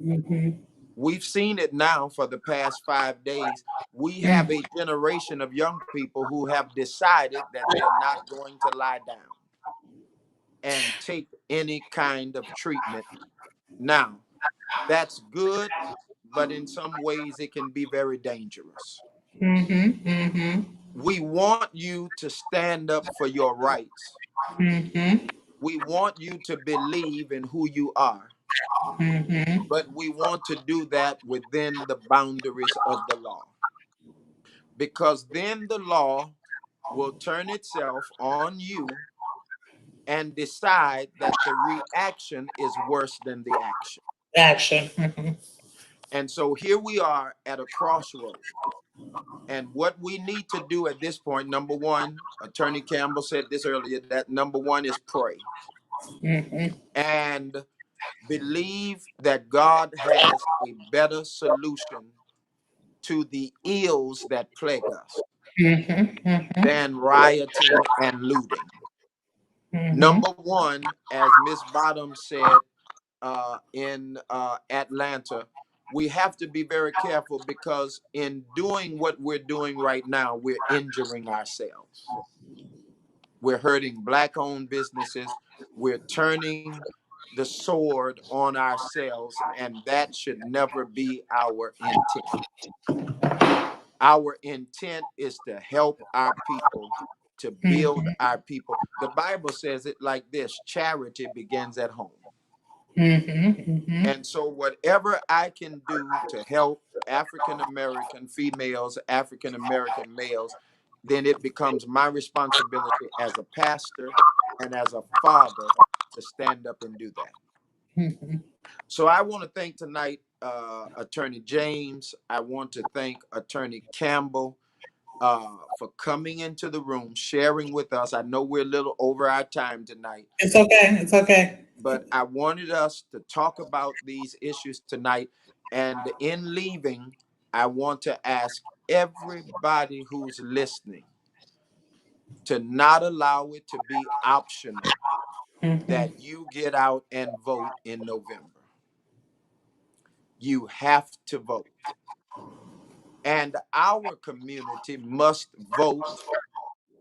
Speaker 2: Mhm.
Speaker 1: We've seen it now for the past 5 days. We have a generation of young people who have decided that they're not going to lie down and take any kind of treatment. Now, that's good, but in some ways it can be very dangerous.
Speaker 2: Mhm. Mhm.
Speaker 1: We want you to stand up for your rights.
Speaker 2: Mhm.
Speaker 1: We want you to believe in who you are,
Speaker 2: Mhm.
Speaker 1: but we want to do that within the boundaries of the law. Because then the law will turn itself on you and decide that the reaction is worse than the action.
Speaker 2: Action. Mhm.
Speaker 1: And so here we are at a crossroad. And what we need to do at this point, number one, Attorney Campbell said this earlier, that number one is pray
Speaker 2: Mhm.
Speaker 1: and believe that God has a better solution to the ills that plague us
Speaker 2: Mhm. Mhm.
Speaker 1: than rioting and looting.
Speaker 2: Mhm.
Speaker 1: Number one, as Miss Bottom said in Atlanta, we have to be very careful, because in doing what we're doing right now, we're injuring ourselves. We're hurting Black-owned businesses. We're turning the sword on ourselves, and that should never be our intent. Our intent is to help our people, to build
Speaker 2: Mhm.
Speaker 1: our people. The Bible says it like this: charity begins at home.
Speaker 2: Mhm. Mhm.
Speaker 1: And so, whatever I can do to help African American females, African American males, then it becomes my responsibility as a pastor and as a father to stand up and do that.
Speaker 2: Mhm.
Speaker 1: So, I want to thank tonight Attorney James. I want to thank Attorney Campbell for coming into the room, sharing with us. I know we're a little over our time tonight,
Speaker 2: It's okay. It's okay.
Speaker 1: but I wanted us to talk about these issues tonight. And in leaving, I want to ask everybody who's listening to not allow it to be optional
Speaker 2: Mhm.
Speaker 1: that you get out and vote in November. You have to vote. And our community must vote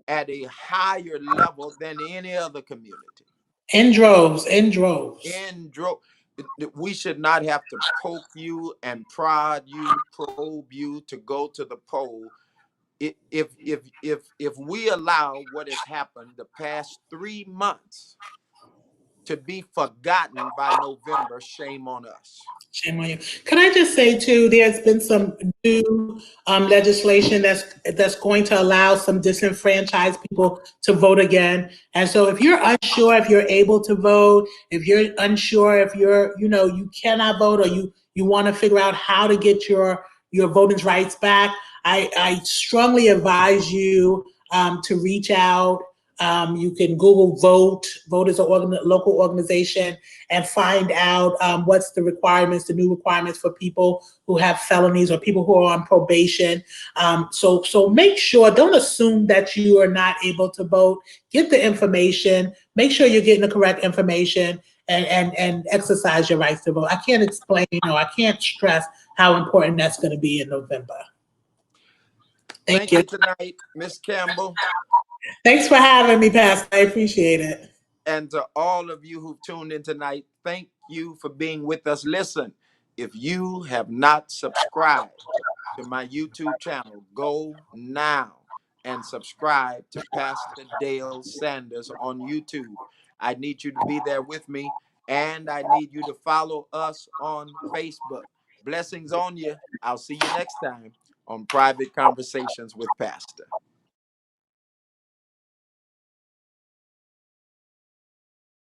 Speaker 1: at a higher level than any other community.
Speaker 2: In droves. In droves.
Speaker 1: In dro- we should not have to poke you and prod you, probe you to go to the poll. If we allow what has happened the past 3 months, to be forgotten by November, shame on us.
Speaker 2: Shame on you. Can I just say too? There's been some new legislation that's going to allow some disenfranchised people to vote again. And so, if you're unsure if you're able to vote, if you're unsure if you cannot vote, or you want to figure out how to get your voting rights back, I strongly advise you to reach out. You can Google Vote. Vote is a local organization, and find out what's the requirements, the new requirements for people who have felonies or people who are on probation. So make sure, don't assume that you are not able to vote. Get the information. Make sure you're getting the correct information, and exercise your rights to vote. I can't explain, I can't stress how important that's going to be in November.
Speaker 1: Thank you tonight, Ms. Campbell.
Speaker 2: Thanks for having me, Pastor. I appreciate it.
Speaker 1: And to all of you who've tuned in tonight, thank you for being with us. Listen, if you have not subscribed to my YouTube channel, go now and subscribe to Pastor Dale Sanders on YouTube. I need you to be there with me, and I need you to follow us on Facebook. Blessings on you. I'll see you next time on Private Conversations with Pastor.